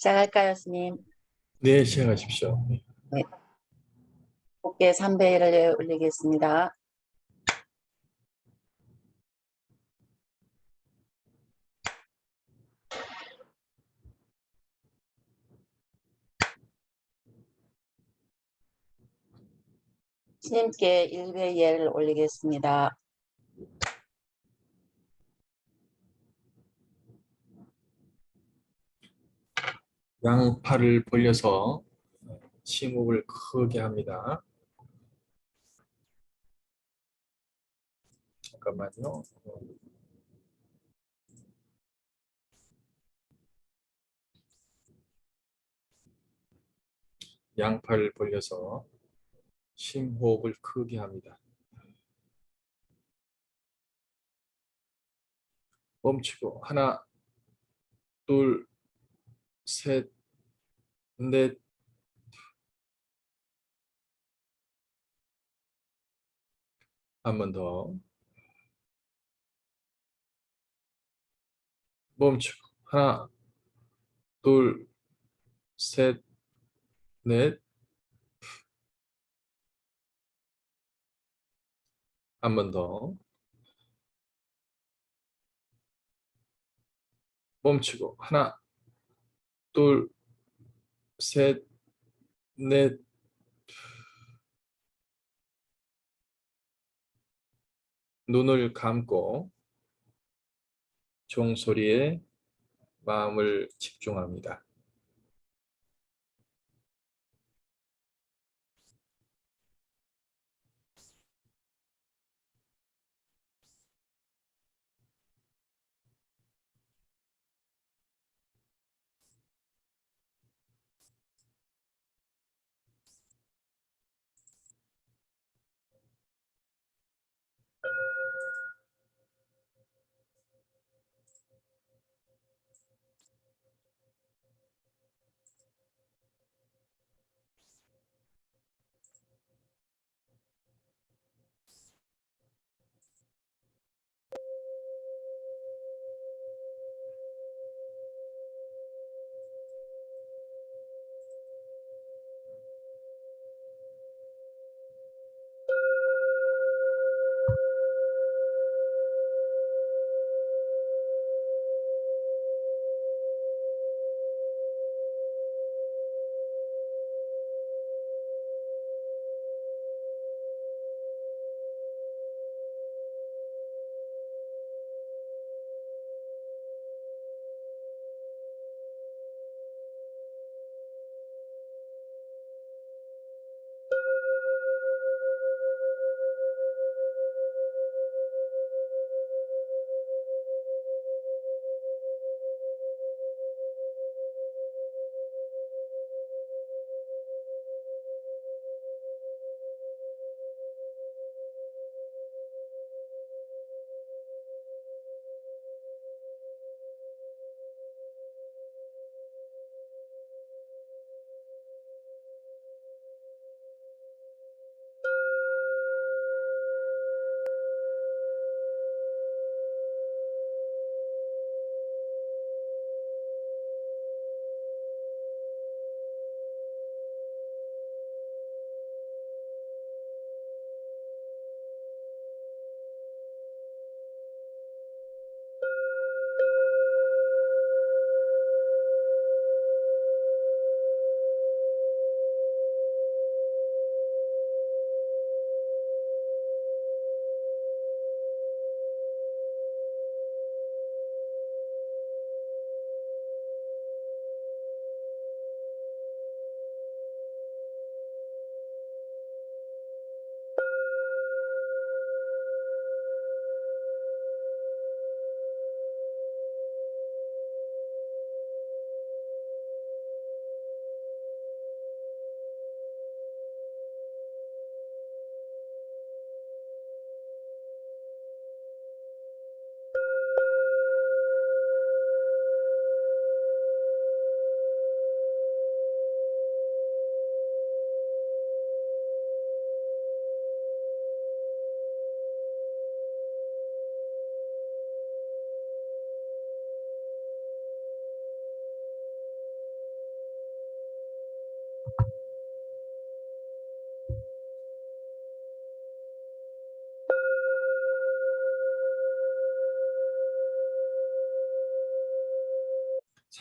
시작할까요, 스님? 네, 시작하십시오. 네. 어깨 3배를 올리겠습니다. 스님께 1배 예를 올리겠습니다. 양팔을 벌려서 심호흡을 크게 합니다. 잠깐만요. 양팔을 벌려서 심호흡을 크게 합니다. 멈추고 하나, 둘, 셋, 넷, 한 번 더. 멈추고 하나, 둘, 셋, 넷, 한 번 더. 멈추고 하나, 둘, 셋, 넷, 눈을 감고 종소리에 마음을 집중합니다.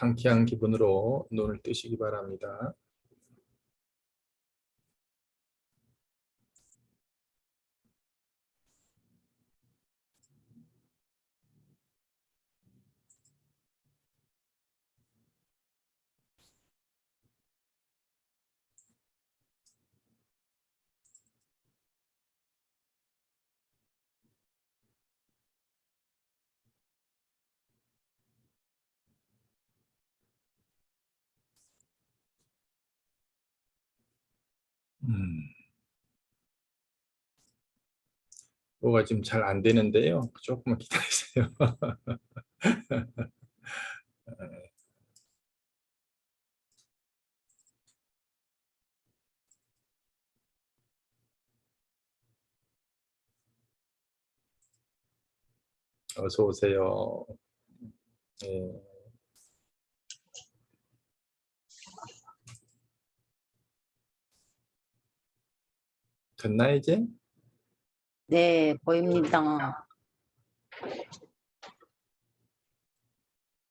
상쾌한 기분으로 눈을 뜨시기 바랍니다. 뭐가 지금 잘 안 되는데요. 조금만 기다리세요. 어서 오세요. 네. 됐나 이제? 네, 보입니다.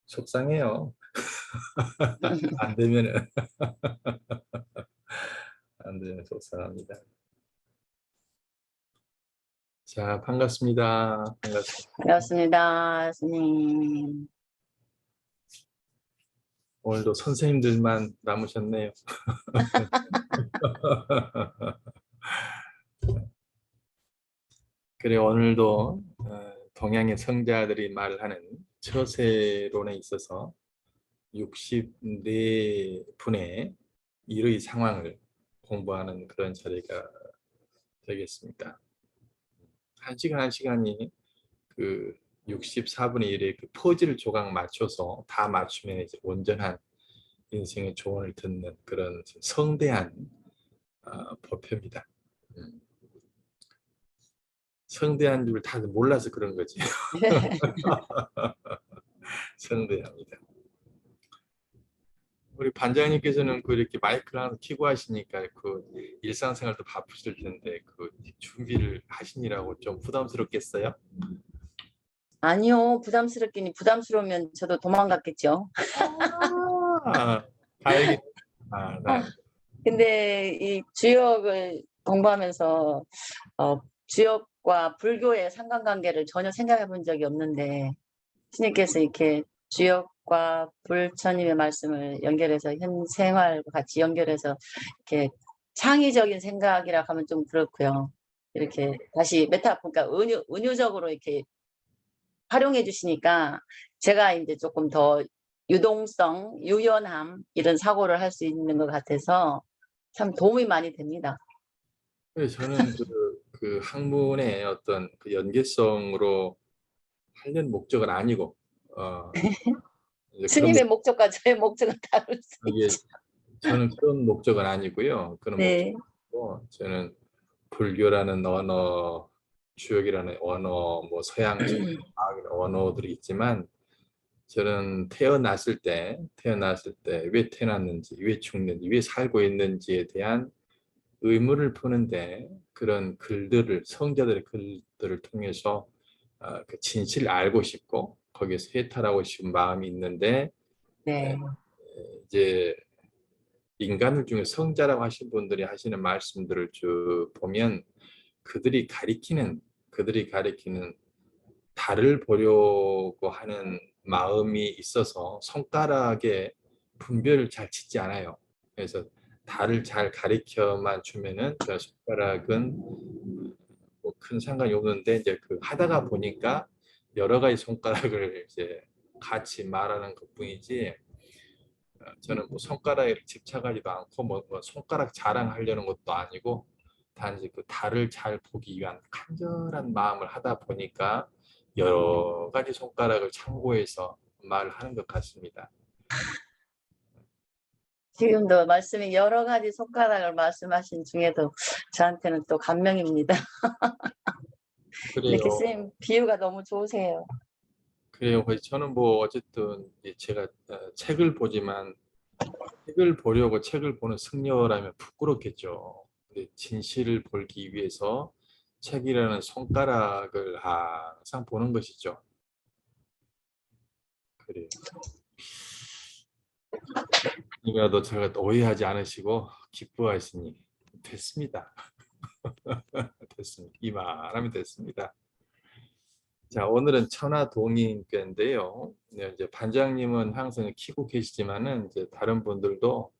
속상해요. 안 되면은 안 되면 속상합니다. 자, 반갑습니다. 반갑습니다. 반갑습니다, 스님. 오늘도 선생님들만 남으셨네요. 그래 오늘도 동양의 성자들이 말하는 처세론에 있어서 64분의 일의 상황을 공부하는 그런 자리가 되겠습니다. 한 시간 한 시간이 그 64분의 1의 그 퍼즐 조각 맞춰서 다 맞추면 이제 온전한 인생의 조언을 듣는 그런 성대한 법표입니다. 성대한 줄 다들 몰라서 그런 거지. 성대합니다. 우리 반장님께서는 그 이렇게 마이크를 하나 켜고 하시니까 그 일상생활도 바쁘실 텐데 그 준비를 하시느라고 좀 부담스럽겠어요? 아니요, 부담스러우면 저도 도망갔겠죠. 아, 다행히 아, 근데 이 주역을 공부하면서 주역과 불교의 상관관계를 전혀 생각해 본 적이 없는데 스님께서 이렇게 주역과 불처님의 말씀을 연결해서 현 생활과 같이 연결해서 이렇게 창의적인 생각이라 하면 좀 그렇고요. 이렇게 다시 그러니까 은유적으로 이렇게 활용해 주시니까 제가 이제 조금 더 유동성, 유연함 이런 사고를 할 수 있는 것 같아서 참 도움이 많이 됩니다. 저는 그 학문의 어떤 그 연계성으로 하려는 목적은 아니고 이제 그런 스님의 목적과 저의 목적은 다를 수 이게 있죠. 저는 그런 목적은 아니고요. 그런 네. 목적이고 저는 불교라는 언어, 주역이라는 언어, 뭐 서양적 과학이라는 언어들이 있지만 저는 태어났을 때 왜 태어났는지, 왜 죽는지, 왜 살고 있는지에 대한 의문을 푸는데 그런 글들을 성자들의 글들을 통해서 그 진실을 알고 싶고 거기에서 해탈하고 싶은 마음이 있는데 에, 네. 이제 인간들 중에 성자라고 하신 분들이 하시는 말씀들을 쭉 보면 그들이 가리키는 달을 보려고 하는 마음이 있어서 손가락에 분별을 잘 짓지 않아요. 그래서 달을 잘 가리켜만 주면은 저 손가락은 뭐 큰 상관이 없는데 이제 그 하다가 보니까 여러 가지 손가락을 이제 같이 말하는 것뿐이지 저는 뭐 손가락에 집착하지도 않고 뭐 손가락 자랑하려는 것도 아니고 단지 그 달을 잘 보기 위한 간절한 마음을 하다 보니까 여러 가지 손가락을 참고해서 말을 하는 것 같습니다. 지금도 말씀이 여러 가지 손가락을 말씀하신 중에도 저한테는 또 감명입니다. 근데 그래요. 교수님 비유가 너무 좋으세요. 그래요. 그래서 저는 뭐 어쨌든 제가 책을 보지만 책을 보려고 책을 보는 승려라면 부끄럽겠죠. 근데 진실을 보기 위해서 책이라는 손가락을 항상 보는 것이죠. 그래요. 이라도 제가 오해하지 않으시고 기뻐하시니 됐습니다. 됐습니다. 이만하면 됐습니다. 자, 오늘은 천하동인께인데요. 네, 이제 반장님은 항상 키고 계시지만은 이제 다른 분들도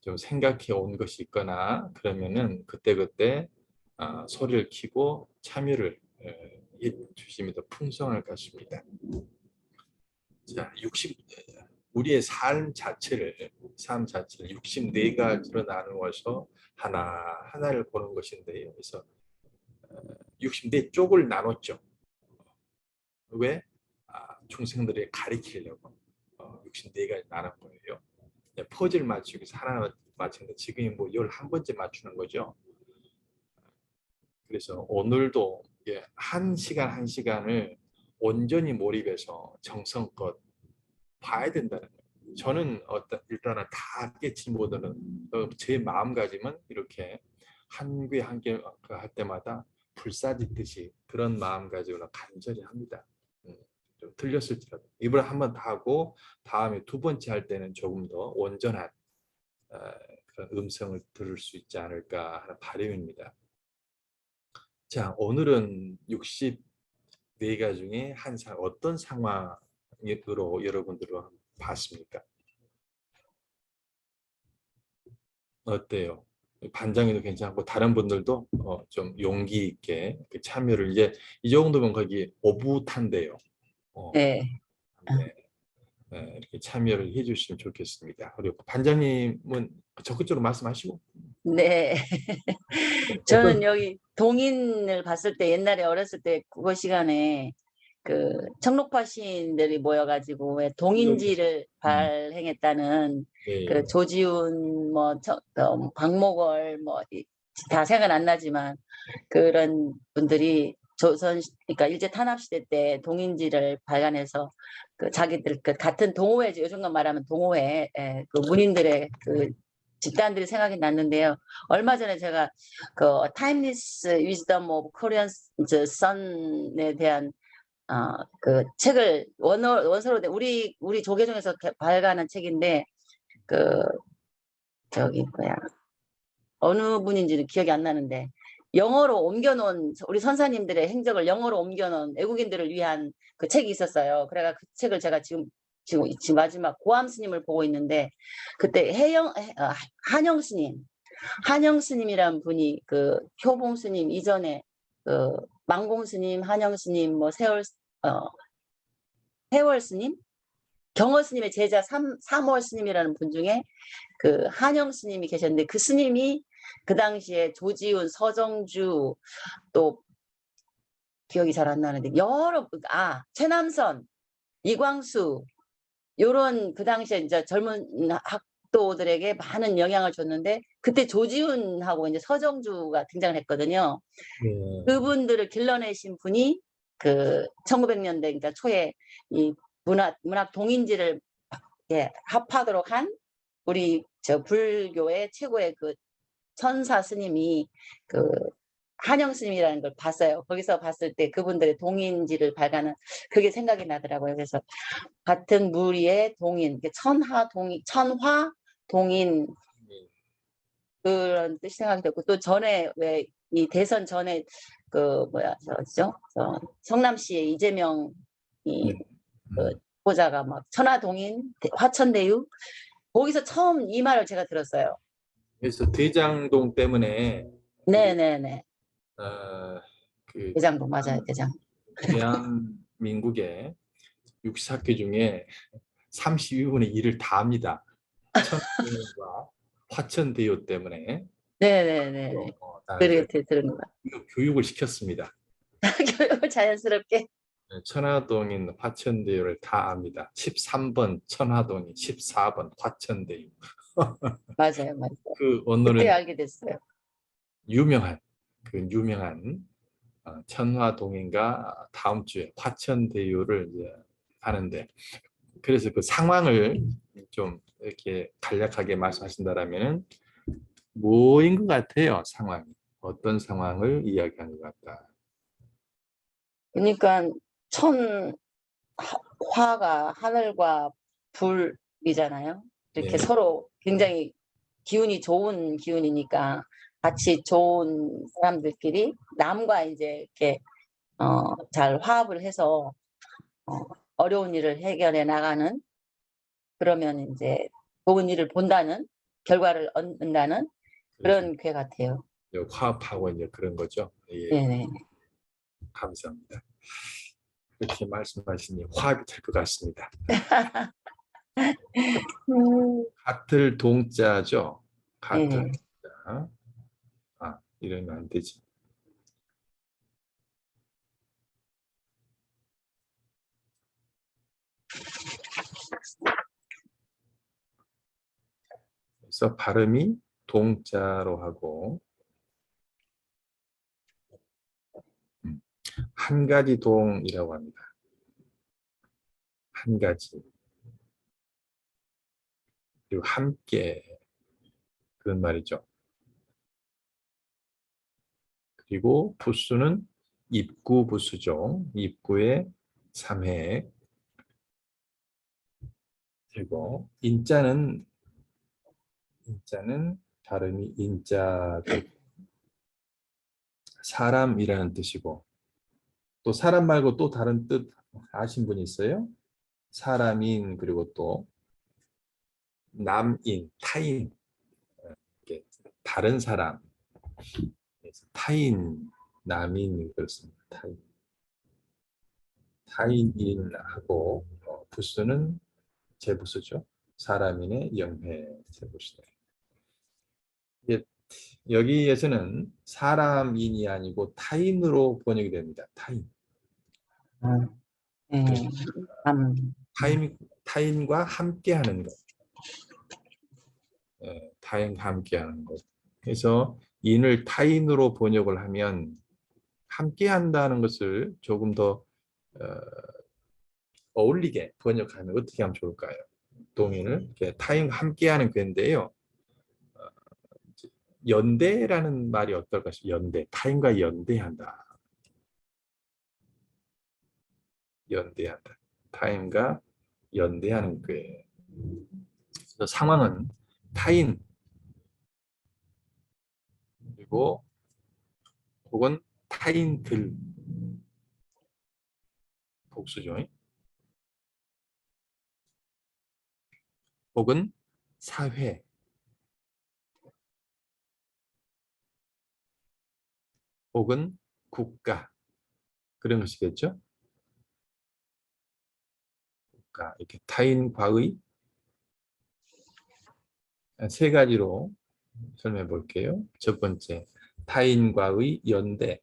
좀 생각해 온 것이 있거나 그러면은 그때그때 소리를 키고 참여를 해 주시면 더 풍성할 것입니다. 자, 우리의 삶 자체를 64가지로 나누어서 하나하나를 보는 것인데요. 그래서 64쪽을 나눴죠. 왜? 중생들이 가리키려고 64가지 나눈 거예요. 퍼즐 맞추기 위해서 하나 맞추는데 지금이 뭐 11번째 맞추는 거죠. 그래서 오늘도 한 시간 한 시간을 온전히 몰입해서 정성껏 봐야 된다는 거예요. 저는 일단은 다 깨치 못하는 제 마음가짐은 이렇게 한 개 한 개 할 때마다 불사짓듯이 그런 마음가짐으로 간절히 합니다. 좀 틀렸을지라도 이번에 한 번 더 하고 다음에 두 번째 할 때는 조금 더 온전한 그런 음성을 들을 수 있지 않을까 하는 바람입니다. 자, 오늘은 64가 중에 어떤 상황으로 여러분들은 봤습니까? 어때요? 반장님도 괜찮고 다른 분들도 좀 용기 있게 참여를 이제 이 정도면 거기 오붓한데요. 네. 네, 이렇게 참여를 해주시면 좋겠습니다. 그리고 반장님은 적극적으로 말씀하시고 네. 저는 어떤 여기 동인을 봤을 때 옛날에 어렸을 때 국어 시간에 그 청록파 시인들이 모여가지고 왜 동인지를 음, 발행했다는 그 네, 조지훈 박목월 다 생각은 안 나지만 그런 분들이 그러니까 일제 탄압 시대 때 동인지를 발간해서 그 자기들 그 같은 동호회, 요즘과 말하면 동호회, 그 문인들의 그 집단들이 생각이 났는데요. 얼마 전에 제가 그 Timeless Wisdom of Korean Son에 대한 그 책을 원서로 우리 조계종에서 발간한 책인데 그 저기 뭐야 어느 분인지는 기억이 안 나는데 영어로 옮겨놓은 우리 선사님들의 행적을 영어로 옮겨놓은 외국인들을 위한 그 책이 있었어요. 그래가 그 책을 제가 지금 마지막 고암 스님을 보고 있는데 그때 한영 스님 한영 스님이란 분이 그 효봉 스님 이전에 그 망공 스님, 한영 스님, 뭐 세월 스님, 경어 스님의 제자 삼월 스님이라는 분 중에 그 한영 스님이 계셨는데 그 스님이 그 당시에 조지훈, 서정주 또 기억이 잘 안 나는데 최남선, 이광수 요런 그 당시에 이제 젊은 학도들에게 많은 영향을 줬는데 그때 조지훈하고 이제 서정주가 등장을 했거든요. 네, 그분들을 길러내신 분이 그 1900년대 그러니까 초에 이 문학 동인지를 합하도록 한 우리 저 불교의 최고의 그 천사 스님이 그 한영 스님이라는 걸 봤어요. 거기서 봤을 때 그분들의 동인지를 발간한 그게 생각이 나더라고요. 그래서 같은 무리의 동인, 천화 동인 그런 뜻이 생각이 됐고 또 전에 왜 이 대선 전에 그 뭐야 저죠? 성남시의 이재명이 네. 그 보자가 막 천하동인 화천대유 거기서 처음 이 말을 제가 들었어요. 그래서 대장동 때문에 우리 네네네. 어, 그 대장동 맞아요, 대장. 대한민국의 육사학교 중에 32분의 1을 다 합니다. 천과 화천대유 때문에 네네네. 나는 이제 그렇게 들은 거. 교육을 시켰습니다. 교육을 자연스럽게. 천화동인 화천대유를 다 압니다. 13번 천화동인, 14번 화천대유. 맞아요, 맞아요. 그 그때 오늘은 알게 됐어요. 유명한 천화동인과 다음 주에 화천대유를 이제 하는데 그래서 그 상황을 좀 이렇게 간략하게 말씀하신다라면 뭐인 것 같아요, 상황이. 어떤 상황을 이야기하는 것 같다. 그러니까 천 화가 하늘과 불이잖아요. 이렇게 예. 서로 굉장히 기운이 좋은 기운이니까 같이 좋은 사람들끼리 남과 이제 이렇게 잘 화합을 해서 어려운 일을 해결해 나가는, 그러면 이제 좋은 일을 본다는, 결과를 얻는다는 그래서 그런 궤 같아요. 화합하고 이제 그런 거죠. 예, 네네. 감사합니다. 그렇게 말씀하시니 화합이 될 것 같습니다. 같을 동자죠. 같을 네. 동자. 이러면 안 되지. 그래서 발음이 동자로 하고 한 가지 동이라고 합니다. 한 가지. 그리고 함께 그런 말이죠. 그리고 부수는 입구 부수죠. 입구의 3획. 그리고 인자는 발음이 인자, 사람이라는 뜻이고, 또 사람 말고 또 다른 뜻 아신 분 있어요? 사람인, 그리고 또 남인, 타인, 이렇게 다른 사람, 그래서 타인, 남인 그렇습니다. 타인인하고 부수는 제부수죠. 사람인의 영해 제부수네. 여기에서는 사람인이 아니고 타인으로 번역이 됩니다. 타인. 네. 타인과 함께하는 것. 타인과 함께하는 것. 그래서 인을 타인으로 번역을 하면 함께한다는 것을 조금 더 어울리게 번역하면 어떻게 하면 좋을까요? 동인을 이렇게 타인과 함께하는 괴인데요. 연대라는 말이 어떨까 싶어요. 연대, 타인과 연대한다. 연대한다. 타인과 연대하는 괴. 그래서 상황은 타인 그리고 혹은 타인들 복수죠. 혹은 사회 혹은 국가 그런 것이겠죠. 국가 이렇게 타인과의 세 가지로 설명해 볼게요. 첫 번째 타인과의 연대,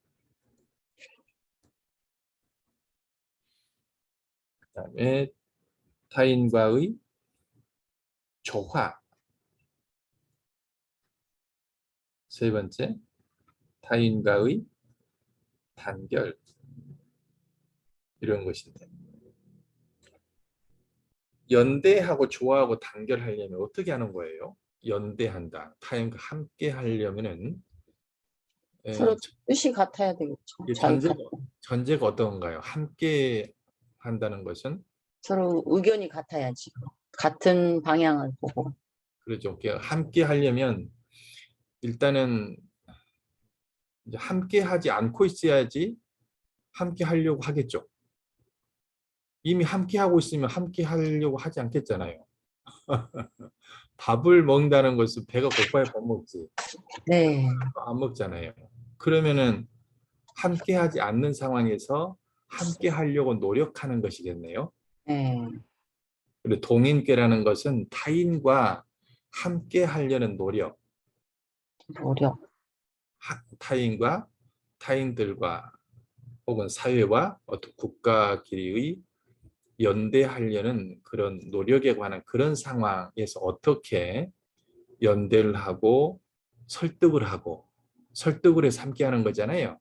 그다음에 타인과의 조화, 세 번째 타인과의 단결 이런 것인데 연대하고 조화하고 단결하려면 어떻게 하는 거예요? 연대한다. 타인과 함께 하려면은 서로 뜻이 같아야 되겠죠. 잘 전제가 어떤가요? 함께 한다는 것은 서로 의견이 같아야지. 같은 방향을 보고. 그렇죠. 함께 하려면 일단은 이제 함께 하지 않고 있어야지 함께 하려고 하겠죠. 이미 함께 하고 있으면 함께 하려고 하지 않겠잖아요. 밥을 먹는다는 것은 배가 고파야 밥 먹지. 네. 안 먹잖아요. 그러면은 함께 하지 않는 상황에서 함께 하려고 노력하는 것이겠네요. 네. 그리고 동인께라는 것은 타인과 함께 하려는 노력, 노력. 타인과 타인들과 혹은 사회와 어떤 국가끼리의 연대하려는 그런 노력에 관한 그런 상황에서 어떻게 연대를 하고 설득을 해서 함께 하는 거잖아요.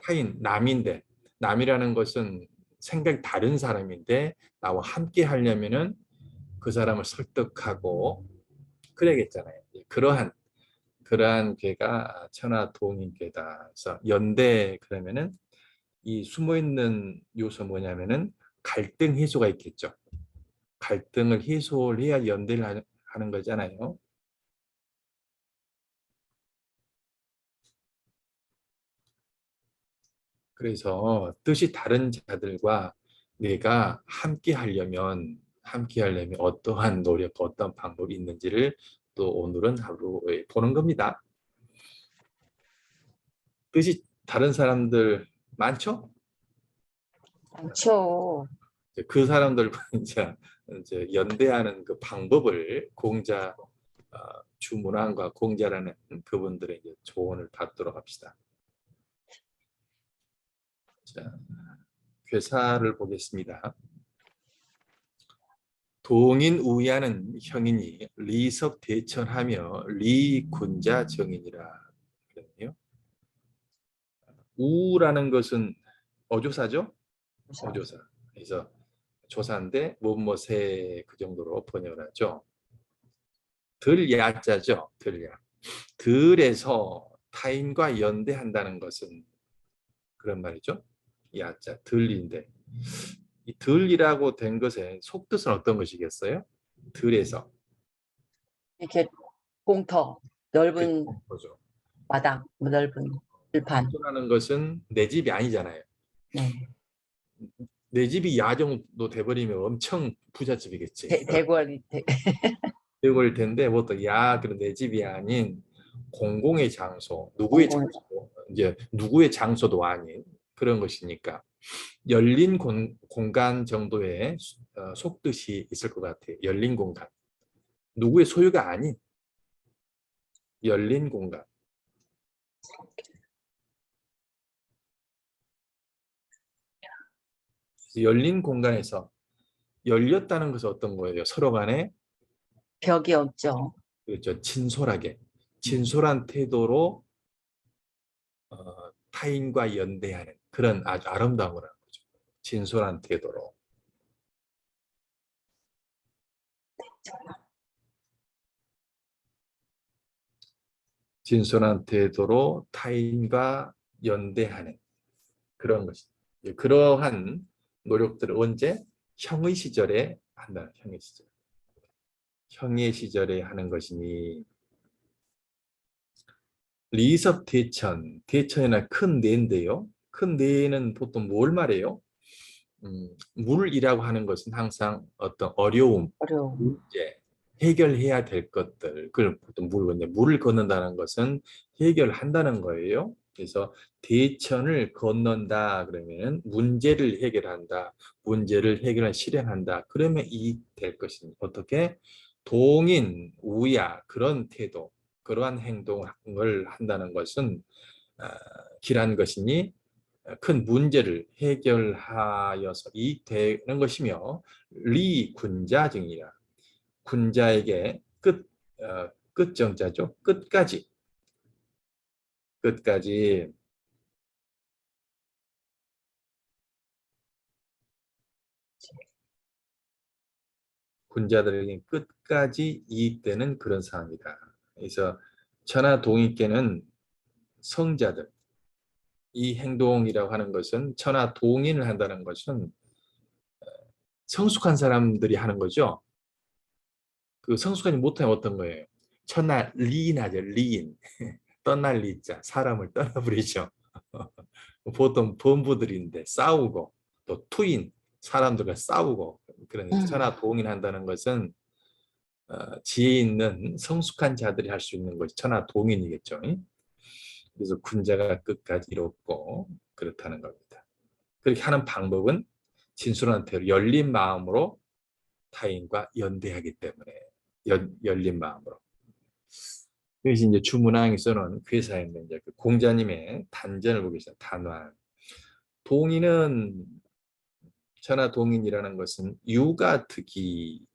타인, 남인데 남이라는 것은 생각이 다른 사람인데 나와 함께 하려면은 그 사람을 설득하고 그래야겠잖아요. 그러한 괴가 천하동인괴다. 그래서 연대 그러면은 이 숨어 있는 요소 뭐냐면은 갈등 해소가 있겠죠. 갈등을 해소를 해야 연대를 하는 거잖아요. 그래서 뜻이 다른 자들과 내가 함께 하려면 어떠한 노력, 어떤 방법이 있는지를 또 오늘은 하루에 보는 겁니다. 뜻이 다른 사람들 많죠? 많죠. 그 사람들과 이제 연대하는 그 방법을 공자 주문왕과 공자라는 그분들의 이제 조언을 받도록 합시다. 자, 괴사를 보겠습니다. 동인우야는 형이니 리석대천하며 리군자 정인이라 그랬네요. 우라는 것은 어조사죠? 어조사. 그래서 조사인데 뭐뭐세 그 정도로 번역을 하죠. 들야자죠. 들야. 들에서 타인과 연대한다는 것은 그런 말이죠. 야자 들인데 이 들이라고 된 것의 속뜻은 어떤 것이겠어요? 들에서 이렇게 공터, 넓은 거죠. 마당, 넓은 들판. 공터라는 것은 내 집이 아니잖아요. 네. 내 집이 야 정도 돼버리면 엄청 부잣집이겠지. 대궐, 그럴 텐데 보통 야 그런 내 집이 아닌 공공의 장소, 누구의 공공, 장소, 이제 누구의 장소도 아닌 그런 것이니까 열린 공간 정도의 속뜻이 있을 것 같아요. 열린 공간. 누구의 소유가 아닌 열린 공간. 열린 공간에서 열렸다는 것은 어떤 거예요? 서로 간에 벽이 없죠. 그렇죠. 진솔한 태도로 타인과 연대하는 그런 아주 아름다운 거라는 거죠. 진솔한 태도로. 진솔한 태도로 타인과 연대하는 그런 것입니다. 그러한 노력들을 언제? 형의 시절에 한다. 형의 시절. 형의 시절에 하는 것이니 리섭 대천, 대천이나 큰 뇌인데요. 큰 뇌는 보통 뭘 말해요? 물이라고 하는 것은 항상 어떤 어려움, 어려움. 문제, 해결해야 될 것들, 그걸 보통 물을 걷는다는 것은 해결한다는 거예요. 그래서 대천을 건넌다 그러면 문제를 해결한다, 문제를 해결한 실행한다. 그러면 이익될 것입니다. 어떻게? 동인, 우야 그런 태도, 그러한 행동을 한다는 것은 길한 것이니 큰 문제를 해결하여서 이익되는 것이며 리군자증이라 군자에게 끝정자죠. 끝까지 군자들에게 끝까지 이익되는 그런 상황이다. 그래서 천하동인께는 성자들 이 행동이라고 하는 것은 천하동인을 한다는 것은 성숙한 사람들이 하는 거죠. 그 성숙하지 못하면 어떤 거예요? 천하 리인하죠. 리인. 떠날 리자. 사람을 떠나버리죠. 보통 범부들인데 싸우고 또 투인 사람들과 싸우고 그런 천하 동인한다는 것은 지혜 있는 성숙한 자들이 할 수 있는 것이 천하 동인이겠죠. 그래서 군자가 끝까지 이롭고 그렇다는 겁니다. 그렇게 하는 방법은 진솔한 태로 열린 마음으로 타인과 연대하기 때문에 열린 마음으로. 여기서 이제 주문항이 써놓은 괴사인데 이제 그 공자님의 단전을 보겠습니다. 단환. 동인은 천하 동인이라는 것은 유가특이에서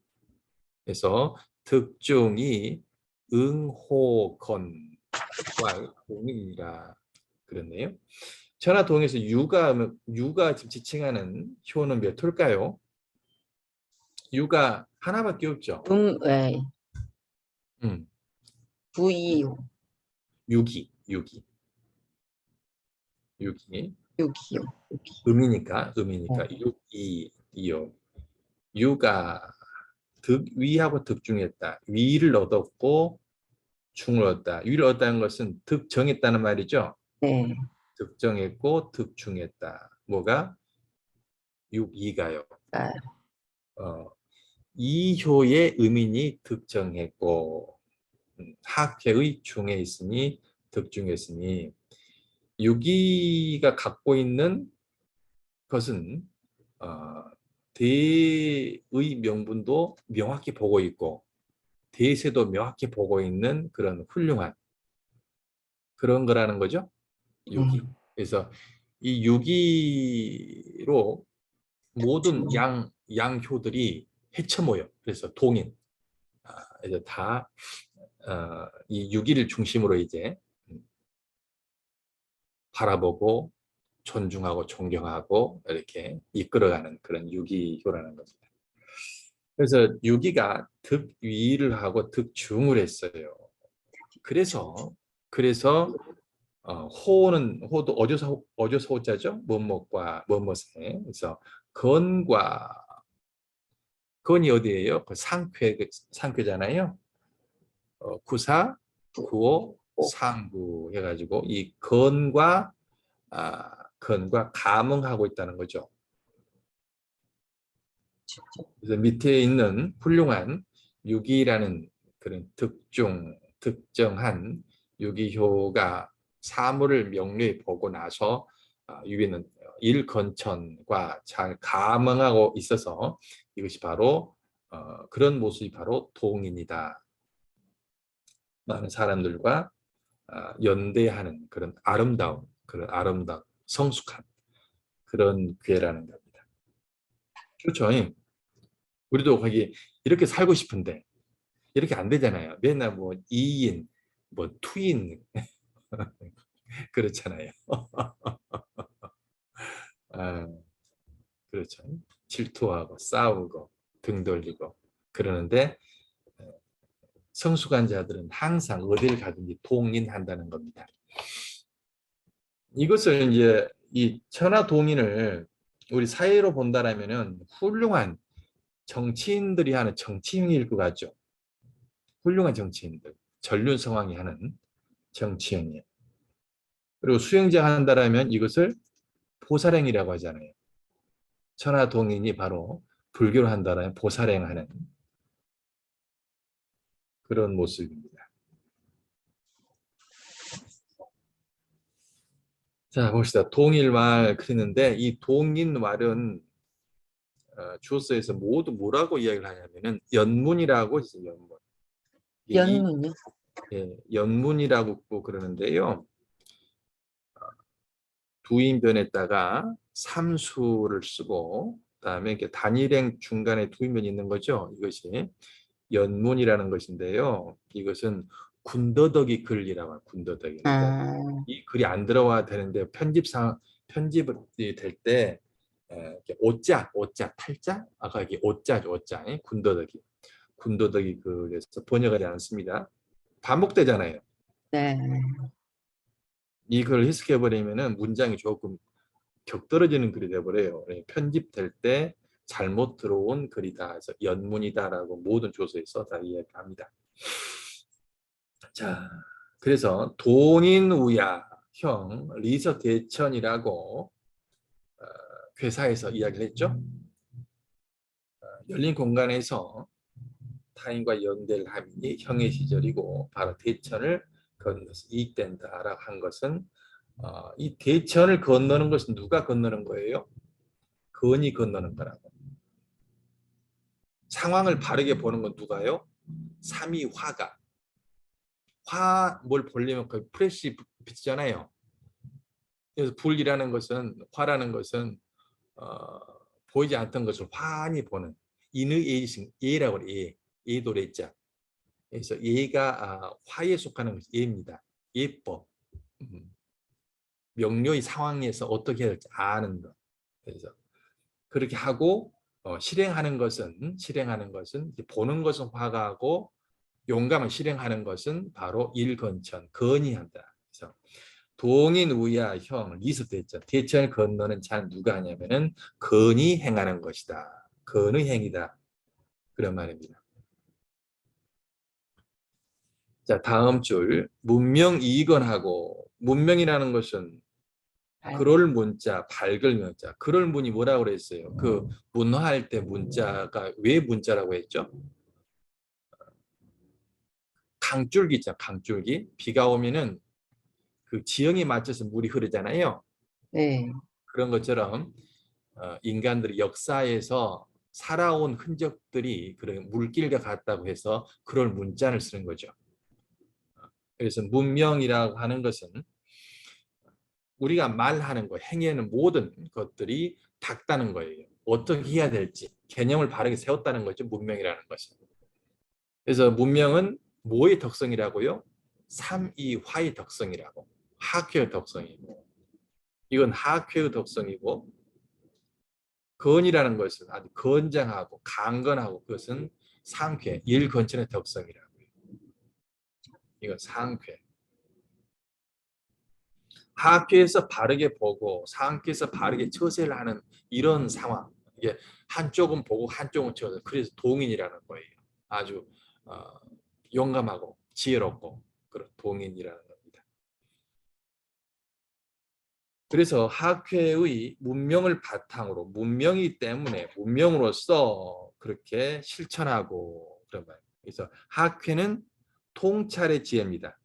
득중이 응호건과 동인이라 그랬네요. 천하 동에서 유가 지금 지칭하는 효는 몇 호일까요? 유가 하나밖에 없죠. 네. 음, 부이요. 유기. 육이요. 음이니까 네. 유이요. 유가 득위하고 득중했다. 위를 얻었고 중을 얻었다. 위를 얻었다는 것은 득정했다는 말이죠. 네. 득정했고 득중했다. 뭐가? 육이가요. 아, 이효의 의민이 득정했고 학회의 중에 있으니 득중했으니 유기가 갖고 있는 것은 대의 명분도 명확히 보고 있고 대세도 명확히 보고 있는 그런 훌륭한 그런 거라는 거죠. 유기. 그래서 이 유기로 모든 양효들이 헤쳐모여. 그래서 동인. 이제 다 이 유기를 중심으로 이제 바라보고 존중하고 존경하고 이렇게 이끌어가는 그런 유기효라는 겁니다. 그래서 유기가 득위를 하고 득중을 했어요. 그래서 호도 어조서 호자죠. 뭐뭐과 뭐뭐세. 그래서 건이 어디예요? 그 상쾌잖아요. 구사, 구호, 상구 해가지고 이 건과 감응하고 있다는 거죠. 그래서 밑에 있는 훌륭한 유기라는 그런 특정한 유기효가 사물을 명료히 보고 나서 유기는 일건천과 잘 감응하고 있어서 이것이 바로 그런 모습이 바로 동인이다. 많은 사람들과 연대하는 그런 아름다운 성숙한 그런 괴라는 겁니다. 그렇죠. 우리도 거기 이렇게 살고 싶은데 이렇게 안 되잖아요. 맨날 뭐 2인, 뭐 투인 그렇잖아요. 아, 그렇죠. 질투하고 싸우고 등 돌리고 그러는데 성숙한 자들은 항상 어디를 가든지 동인한다는 겁니다. 이것을 이제 이 천하동인을 우리 사회로 본다라면은 훌륭한 정치인들이 하는 정치인일 것 같죠. 훌륭한 정치인들, 전륜성왕이 하는 정치인이에요. 그리고 수행자 한다라면 이것을 보살행이라고 하잖아요. 천하동인이 바로 불교를 한다라면 보살행하는 그런 모습입니다. 자, 봅시다. 동일말 그리는데 이 동인말은 주어서에서 모두 뭐라고 이야기를 하냐면은 연문이라고 있어요. 연문. 연문요? 연문이라고 그러는데요. 두인변에다가 삼수를 쓰고 그다음에 이렇게 단일행 중간에 두인변이 있는 거죠. 이것이 연문이라는 것인데요. 이것은 군더더기 글이라고 해요. 군더더기. 그러니까 아, 이 글이 안 들어와야 되는데 편집이 될 때 오자, 탈자, 아까 이게 오자죠, 오자, 군더더기 글에서 번역하지 않습니다. 반복되잖아요. 네. 이 글을 해석해 버리면은 문장이 조금 격떨어지는 글이 돼버려요. 편집될 때 잘못 들어온 글이다. 그래서 연문이다라고 모든 조서에서 다 이야기합니다. 자, 그래서 동인우야형 리서 대천이라고 괴사에서 이야기를 했죠. 열린 공간에서 타인과 연대를 함이 형의 시절이고 바로 대천을 건너서 이익된다라고 한 것은 이 대천을 건너는 것은 누가 건너는 거예요? 건이 건너는 거라고. 상황을 바르게 보는 건 누가요? 삼위화가. 뭘 보려면 그 프레시 비치잖아요. 그래서 불이라는 것은 화라는 것은 보이지 않던 것을 환히 보는 인의 예라고 해요. 예도래자. 그래서 예가 화에 속하는 것이 예입니다. 예법. 명료히 상황에서 어떻게 해야 될지 아는 것. 그래서 그렇게 하고 실행하는 것은 보는 것은 화가고 용감을 실행하는 것은 바로 일건천, 건의한다. 그래서 동인 우야 형 리스 대천, 대천을 건너는 자는 누가 하냐면은 건의 행하는 것이다. 건의 행이다. 그런 말입니다. 자, 다음 줄. 문명이건하고, 문명이라는 것은 그럴 문자, 밝을 문자. 그럴 문이 뭐라고 그랬어요? 그 문화할 때 문자가 왜 문자라고 했죠? 강줄기 있죠, 강줄기. 비가 오면은 그 지형에 맞춰서 물이 흐르잖아요. 네. 그런 것처럼 인간들이 역사에서 살아온 흔적들이 그런 물길과 같다고 해서 그럴 문자를 쓰는 거죠. 그래서 문명이라고 하는 것은 우리가 말하는 거, 행위하는 모든 것들이 닿다는 거예요. 어떻게 해야 될지 개념을 바르게 세웠다는 거죠. 문명이라는 것은. 그래서 문명은 뭐의 덕성이라고요? 삼이화의 덕성이라고. 하쾌의 덕성이고. 이건 하쾌의 덕성이고, 건이라는 것은 아주 건장하고 강건하고, 그것은 상쾌, 일건천의 덕성이라고요. 이건 상쾌. 하쾌에서 바르게 보고 상쾌에서 바르게 처세를 하는 이런 상황. 이게 한쪽은 보고 한쪽은 처세. 그래서 동인이라는 거예요. 아주 어, 용감하고 지혜롭고 그런 동인이라는 겁니다. 그래서 학회의 문명을 바탕으로 문명이기 때문에 문명으로서 그렇게 실천하고 그런 말. 그래서 학회는 통찰의 지혜입니다.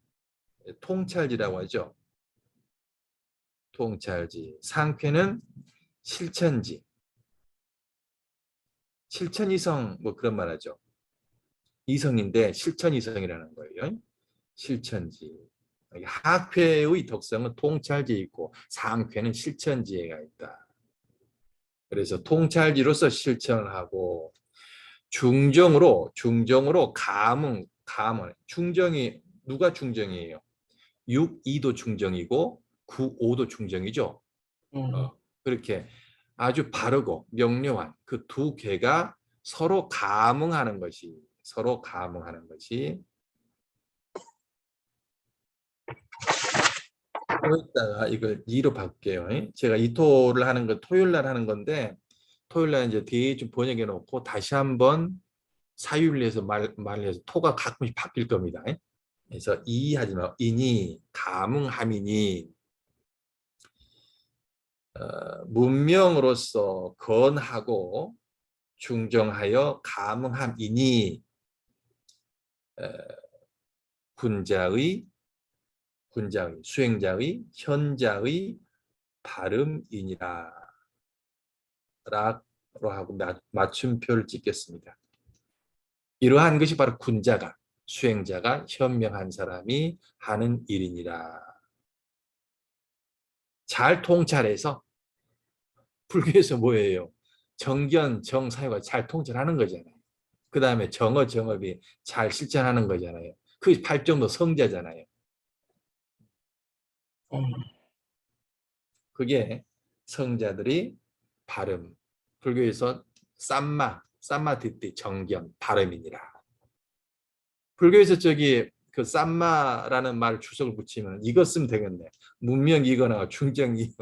통찰지라고 하죠. 통찰지. 상쾌는 실천지. 실천이성 뭐 그런 말 하죠. 이성인데 실천이성이라는 거예요. 실천지. 학회의 덕성은 통찰지에 있고 상쾌는 실천지에가 있다. 그래서 통찰지로서 실천을 하고 중정으로 감은 중정이 누가 중정이에요? 6, 2도 중정이고 9, 5도 중정이죠. 그렇게 아주 바르고 명료한 그 두 개가 서로 감응하는 것이 거기다가 이걸 2로 바꿀게요. 제가 이토를 하는 건 토요일 날 하는 건데 토요일 날 이제 대충 번역해 놓고 다시 한번 사유리에서 말을 해서 토가 가끔씩 바뀔 겁니다. 그래서 이 하지 마. 이니 감응함이니 문명으로서 건하고 중정하여 감응함이니 어, 군자의 수행자의 현자의 발음이니라 라고 하고 맞춤표를 찍겠습니다. 이러한 것이 바로 군자가 수행자가 현명한 사람이 하는 일이니라. 잘 통찰해서 불교에서 뭐예요? 정견, 정사유가 잘 통찰하는 거잖아요. 그 다음에 정업이 잘 실천하는 거잖아요. 그게 팔정도 성자잖아요. 그게 성자들이 발음. 불교에서 쌈마디띠 정견 발음이니라. 불교에서 그 쌈마라는 말 주석을 붙이면 이거 쓰면 되겠네. 문명이거나 중정이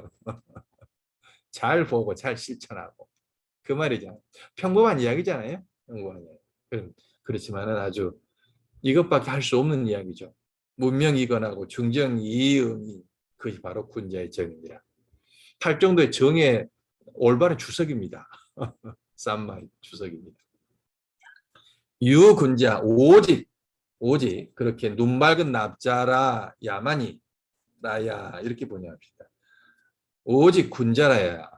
잘 보고 잘 실천하고 그 말이죠. 평범한 이야기잖아요. 평범한 이야기. 그렇지만은 아주 이것밖에 할 수 없는 이야기죠. 문명이거나고 중정이응이 그것이 바로 군자의 정입니다. 팔정도의 정의 올바른 주석입니다. 쌈마의 주석입니다. 유군자 오직 그렇게 눈 맑은 납자라 야만이 라야 이렇게 번역합시다. 오직 군자라야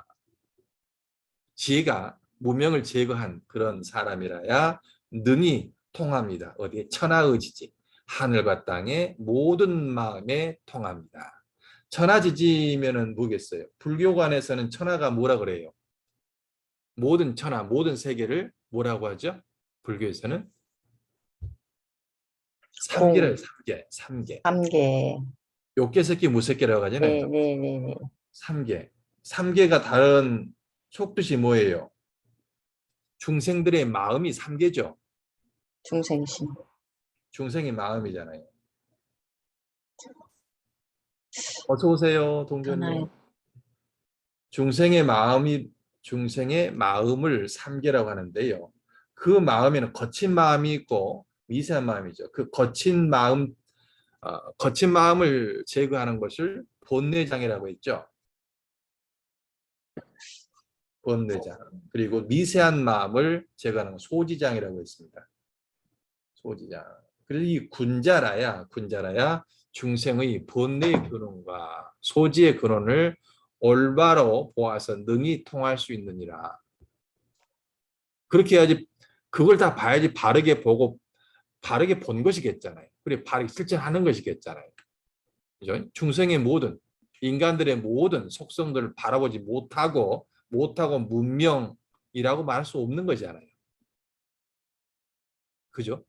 지가 무명을 제거한 그런 사람이라야 능히 통합니다. 어디에 천하의지지 하늘과 땅의 모든 마음에 통합니다. 천하지지면은 뭐겠어요? 불교관에서는 천하가 뭐라 그래요? 모든 천하, 모든 세계를 뭐라고 하죠? 불교에서는 삼계를 삼계. 3개. 욕계새끼 무새끼라고 하잖아요. 네, 네, 네, 네. 삼계. 삼계가 다른 속뜻이 뭐예요? 중생들의 마음이 삼계죠. 중생심. 중생의 마음이잖아요. 어서 오세요, 동전님. 하나의 중생의 마음을 삼계라고 하는데요. 그 마음에는 거친 마음이 있고 미세한 마음이죠. 그 거친 마음을 제거하는 것을 본내장이라고 했죠. 본내장. 그리고 미세한 마음을 제거하는 건 소지장이라고 했습니다. 소지장. 그래서 이 군자라야 중생의 본내의 근원과 소지의 근원을 올바로 보아서 능히 통할 수 있느니라. 그렇게 해야지, 그걸 다 봐야지 바르게 보고 바르게 본 것이겠잖아요. 그리고 바르게 실천하는 것이겠잖아요. 그죠? 중생의 모든 인간들의 모든 속성들을 바라보지 못하고 문명이라고 말할 수 없는 거잖아요. 그죠?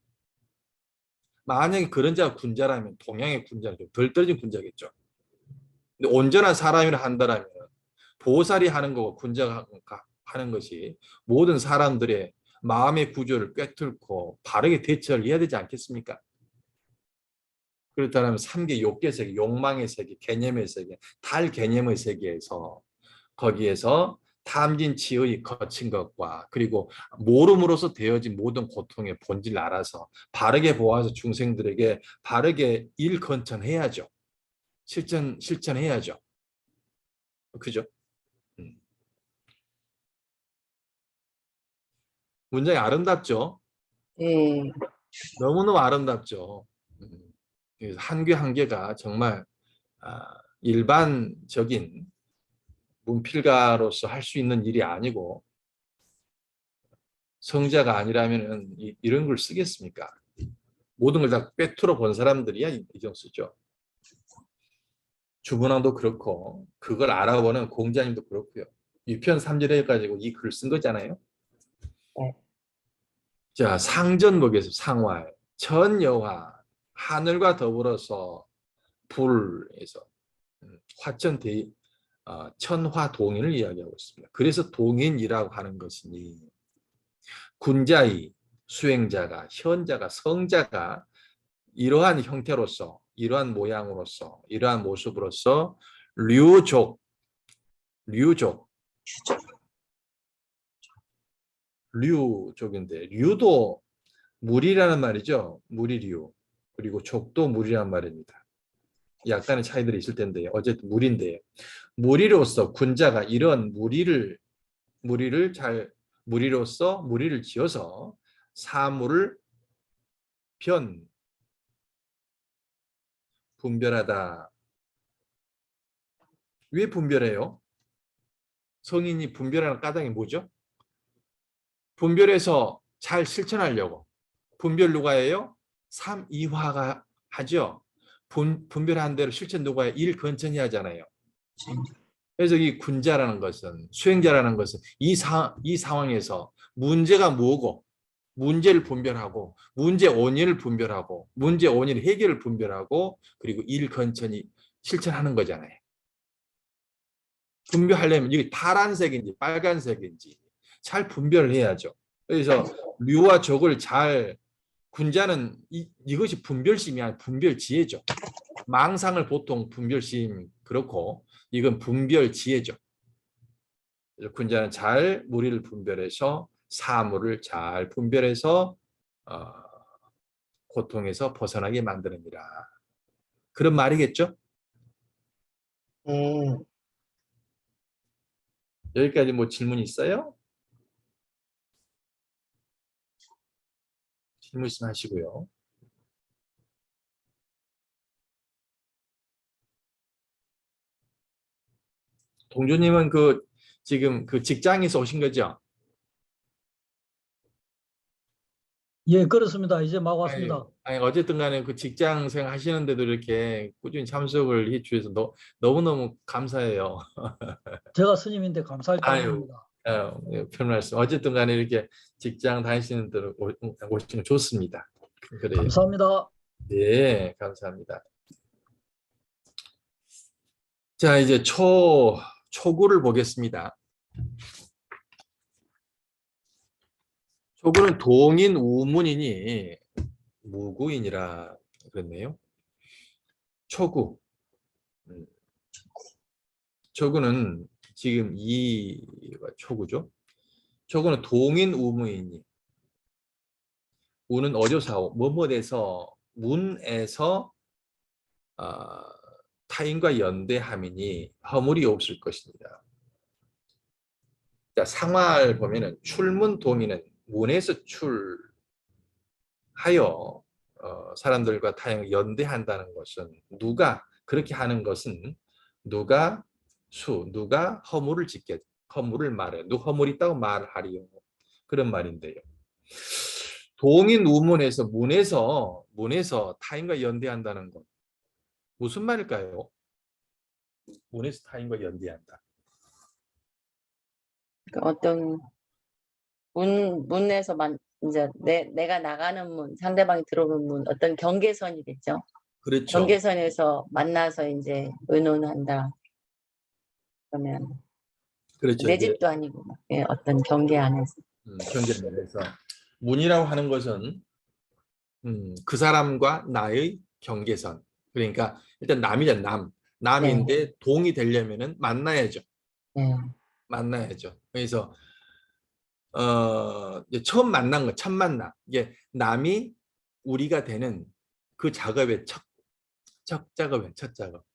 만약에 그런 자가 군자라면 동양의 군자는 좀 덜 떨어진 군자겠죠. 근데 온전한 사람이라 한다면 보살이 하는 거고 군자가 하는 것이 모든 사람들의 마음의 구조를 꿰뚫고 바르게 대처를 해야 되지 않겠습니까? 그렇다면 3계 욕계 세계, 욕망의 세계, 개념의 세계, 달 개념의 세계에서 거기에서 탐진치의 거친 것과 그리고 모름으로써 되어진 모든 고통의 본질을 알아서 바르게 보아서 중생들에게 바르게 일건천해야죠. 실천해야죠. 그죠? 음. 문장이 아름답죠? 예. 너무너무 아름답죠. 그래서 한 개 한 개가 정말 일반적인 문필가로서 할 수 있는 일이 아니고 성자가 아니라면 이런 걸 쓰겠습니까? 모든 걸 다 꿰뚫어 본 사람들이야 이정 쓰죠. 주문왕도 그렇고 그걸 알아보는 공자님도 그렇고요. 6편 3절 해가지고 이 글 쓴 거잖아요. 네. 자, 상전 보겠습니다. 상활, 천여화, 하늘과 더불어서 불에서 화천 대 천화 동인을 이야기하고 있습니다. 그래서 동인이라고 하는 것이니 군자의 수행자가 현자가 성자가 이러한 형태로서 이러한 모양으로서 이러한 모습으로서 류족 류족인데 류도 물이라는 말이죠. 물이류. 그리고 족도 물이라는 말입니다. 약간의 차이들이 있을 텐데 어쨌든 물인데 무리로서 군자가 이런 무리로서 무리를 지어서 사물을 분별하다. 왜 분별해요? 성인이 분별하는 까닭이 뭐죠? 분별해서 잘 실천하려고. 분별 누가 해요? 삼이화가 하죠. 분별한 대로 실천 누가 해요? 일건천이 하잖아요. 그래서 이 군자라는 것은 수행자라는 것은 이 상황에서 문제가 뭐고 문제를 분별하고 문제 원인을 분별하고 문제 원인 해결을 분별하고 그리고 일건천이 실천하는 거잖아요. 분별하려면 이게 파란색인지 빨간색인지 잘 분별을 해야죠. 그래서 류와 적을 잘 군자는 이것이 분별심이 아니라 분별지혜죠. 망상을 보통 분별심 그렇고 이건 분별지혜죠. 군자는 잘 무리를 분별해서 사물을 잘 분별해서 어, 고통에서 벗어나게 만드느니라. 그런 말이겠죠? 예. 여기까지 뭐 질문 있어요? 질문 있으면 하시고요. 동주님은 지금 그 직장에서 오신 거죠? 예, 그렇습니다. 이제 막 왔습니다. 아니, 어쨌든 간에 그 직장 생활 하시는데도 이렇게 꾸준히 참석을 해 주셔서 너무너무 감사해요. 제가 스님인데 감사할 아유, 따름입니다. 별 말씀. 어쨌든 간에 이렇게 직장 다니시는 분들 오시면 좋습니다. 그래요. 감사합니다. 네, 감사합니다. 자, 이제 초구를 보겠습니다. 초구는 동인 우문이니 무구인이라 그랬네요. 초구. 초구는 지금 이 초구죠. 초구는 동인 우문이니 우는 어조사오 뭐뭐에서 문에서 타인과 연대함이니 허물이 없을 것입니다. 자, 상화를 보면은 출문 동의는 문에서 출하여 사람들과 타인을 연대한다는 것은 누가 그렇게 하는 것은 누가 누가 허물을 말해 누가 허물이 있다고 말하리요 그런 말인데요. 동인 우문에서 문에서 타인과 연대한다는 것 무슨 말일까요? 문에서 타인과 연대한다. 그러니까 어떤 문에서만 이제 내가 나가는 문, 상대방이 들어오는 문, 어떤 경계선이겠죠. 그렇죠. 경계선에서 만나서 이제 의논한다. 그러면 그렇죠. 내 이게 집도 아니고 예, 어떤 경계 안에서. 경계선에서 문이라고 하는 것은 그 사람과 나의 경계선. 그러니까 일단 남이잖아. 남인데 동이 되려면은 만나야죠. 네. 만나야죠. 그래서 이제 처음 만난 거, 첫 만남. 이게 남이 우리가 되는 그 작업의 첫 작업이에요. 첫 작업.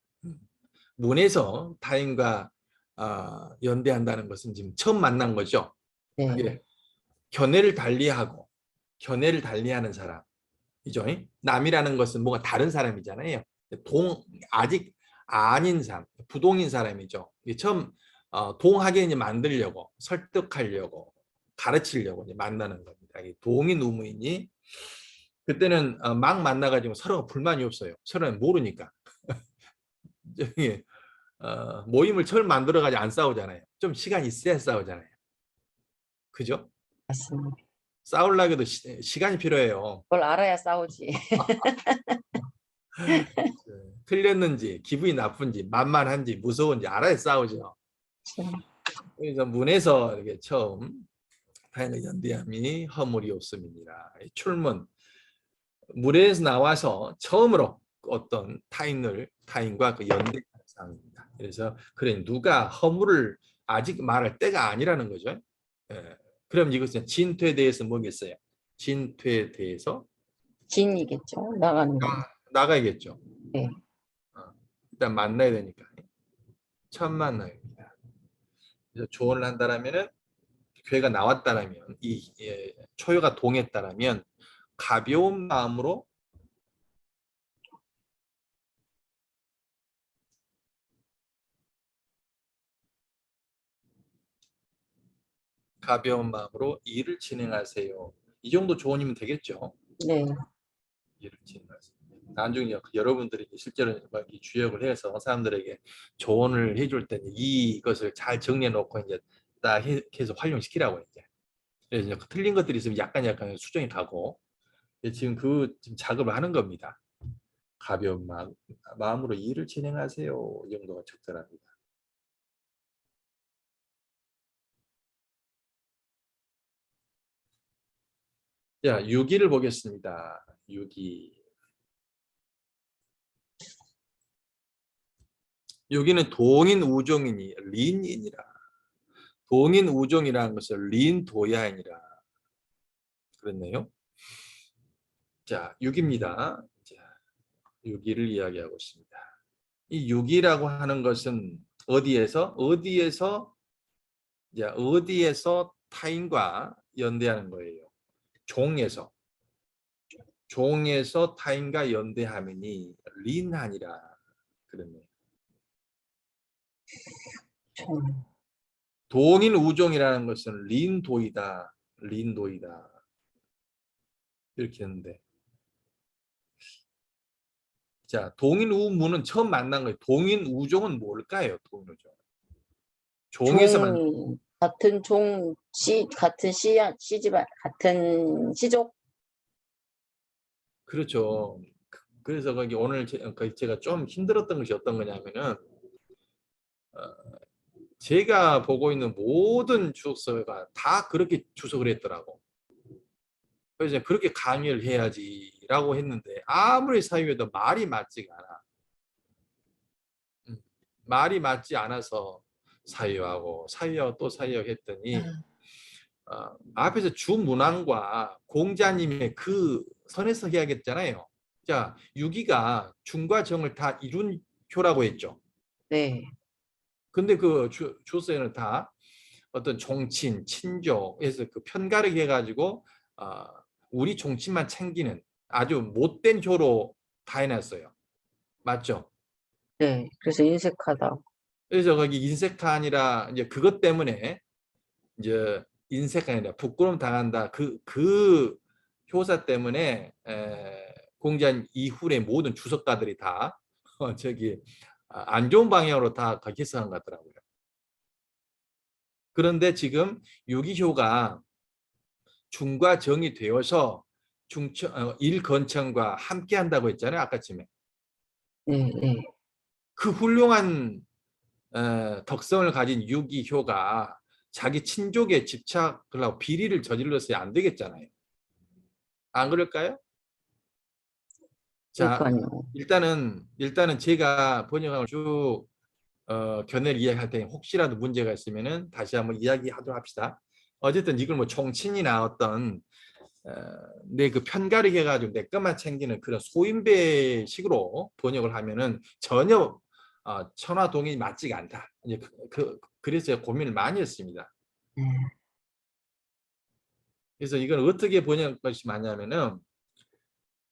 문에서 타인과 연대한다는 것은 지금 처음 만난 거죠. 네. 이게 견해를 달리하고 견해를 달리하는 사람이죠. 남이라는 것은 뭔가 다른 사람이잖아요. 아직 아닌 사람, 부동인 사람이죠. 처음 동하게 이제 만들려고 설득하려고 가르치려고 이제 만나는 겁니다. 동인 우무이니 그때는 막 만나가지고 서로가 불만이 없어요. 서로는 모르니까. 저기, 모임을 처음 만들어가지고 안 싸우잖아요. 좀 시간이 있어야 싸우잖아요. 그죠? 맞습니다. 싸우려고 해도 시간이 필요해요. 그걸 알아야 싸우지. 틀렸는지 기분이 나쁜지 만만한지 무서운지 알아야 싸우죠. 그래서 문에서 이렇게 처음 타인의 연대함이 허물이 없음이니라. 출문 문에서 나와서 처음으로 어떤 타인과 그 연대하는 상황입니다. 그래서 그래 누가 허물을 아직 말할 때가 아니라는 거죠. 예. 그럼 이것은 진퇴에 대해서 뭐겠어요? 진퇴에 대해서 진이겠죠. 나가는 거. 나가야겠죠. 네. 일단 만나야 되니까 첫 만남입니다. 그래서 조언을 한다라면은 괴가 나왔다라면 초효가 동했다라면 가벼운 마음으로 일을 진행하세요. 이 정도 조언이면 되겠죠. 네. 일을 진행하세요. 나중에 여러분들이 실제로 이 주역을 해서 사람들에게 조언을 해줄 때는 이것을 잘 정리해 놓고 이제 딱 해서 활용시키라고 이제. 그래서 이제 틀린 것들이 있으면 약간 수정이 가고 지금 지금 작업을 하는 겁니다. 가벼운 마음으로 일을 진행하세요. 이 정도가 적절합니다. 자, 6기를 보겠습니다. 6기. 6기는 동인 우종이니 린이니라. 동인 우종이라는 것을 린도야이니라. 그랬네요. 자, 6입니다. 자, 6기를 이야기하고 있습니다. 이 6기라고 하는 것은 어디에서 타인과 연대하는 거예요. 종에서 타인과 연대하면이 린하니라. 그랬네요. 동인 우종이라는 것은 린도이다. 이렇게 했는데 자, 동인 우무는 처음 만난 거예요. 동인 우종은 뭘까요? 동인 우종. 종에서 같은 같은 씨집안, 같은 씨족. 그렇죠. 그래서 거기 오늘 제가 좀 힘들었던 것이 어떤 거냐면은 제가 보고 있는 모든 주석서가 다 그렇게 주석을 했더라고. 그래서 그렇게 강의를 해야지라고 했는데 아무리 사유해도 말이 맞지가 않아. 말이 맞지 않아서 사유하고 또 사유하고 했더니 앞에서 주문왕과 공자님의 그 선에서 해야겠잖아요. 자, 유기가 중과 정을 다 이룬 효라고 했죠. 네. 근데 그 주서에는 다 어떤 종친, 친조에서 그 편가르기 해가지고 우리 종친만 챙기는 아주 못된 효로 다 해놨어요. 맞죠? 네. 그래서 인색하다. 그래서 거기 인색타 아니라 이제 그것 때문에 이제 인색이 아니라 부끄러움 당한다. 그 효사 때문에 공자님 이후의 모든 주석가들이 다 저기 안 좋은 방향으로 다 해석한 것 같더라고요. 그런데 지금 유기효가 중과 정이 되어서 일건청과 함께 한다고 했잖아요. 아까쯤에. 네, 네. 그 훌륭한 덕성을 가진 유기효가 자기 친족에 집착을 하고 비리를 저질렀어야 안 되겠잖아요. 안 그럴까요? 자, 그러니까요. 일단은 제가 번역을 쭉 견해를 이야기할 때 혹시라도 문제가 있으면은 다시 한번 이야기하도록 합시다. 어쨌든 이걸 뭐 총친이나 어떤 내 그 편가르기 해가지고 내 것만 챙기는 그런 소인배식으로 번역을 하면은 전혀 천화동이 맞지가 않다. 이제 그래서 고민을 많이 했습니다. 네. 그래서 이건 어떻게 번역할 것이 맞냐면은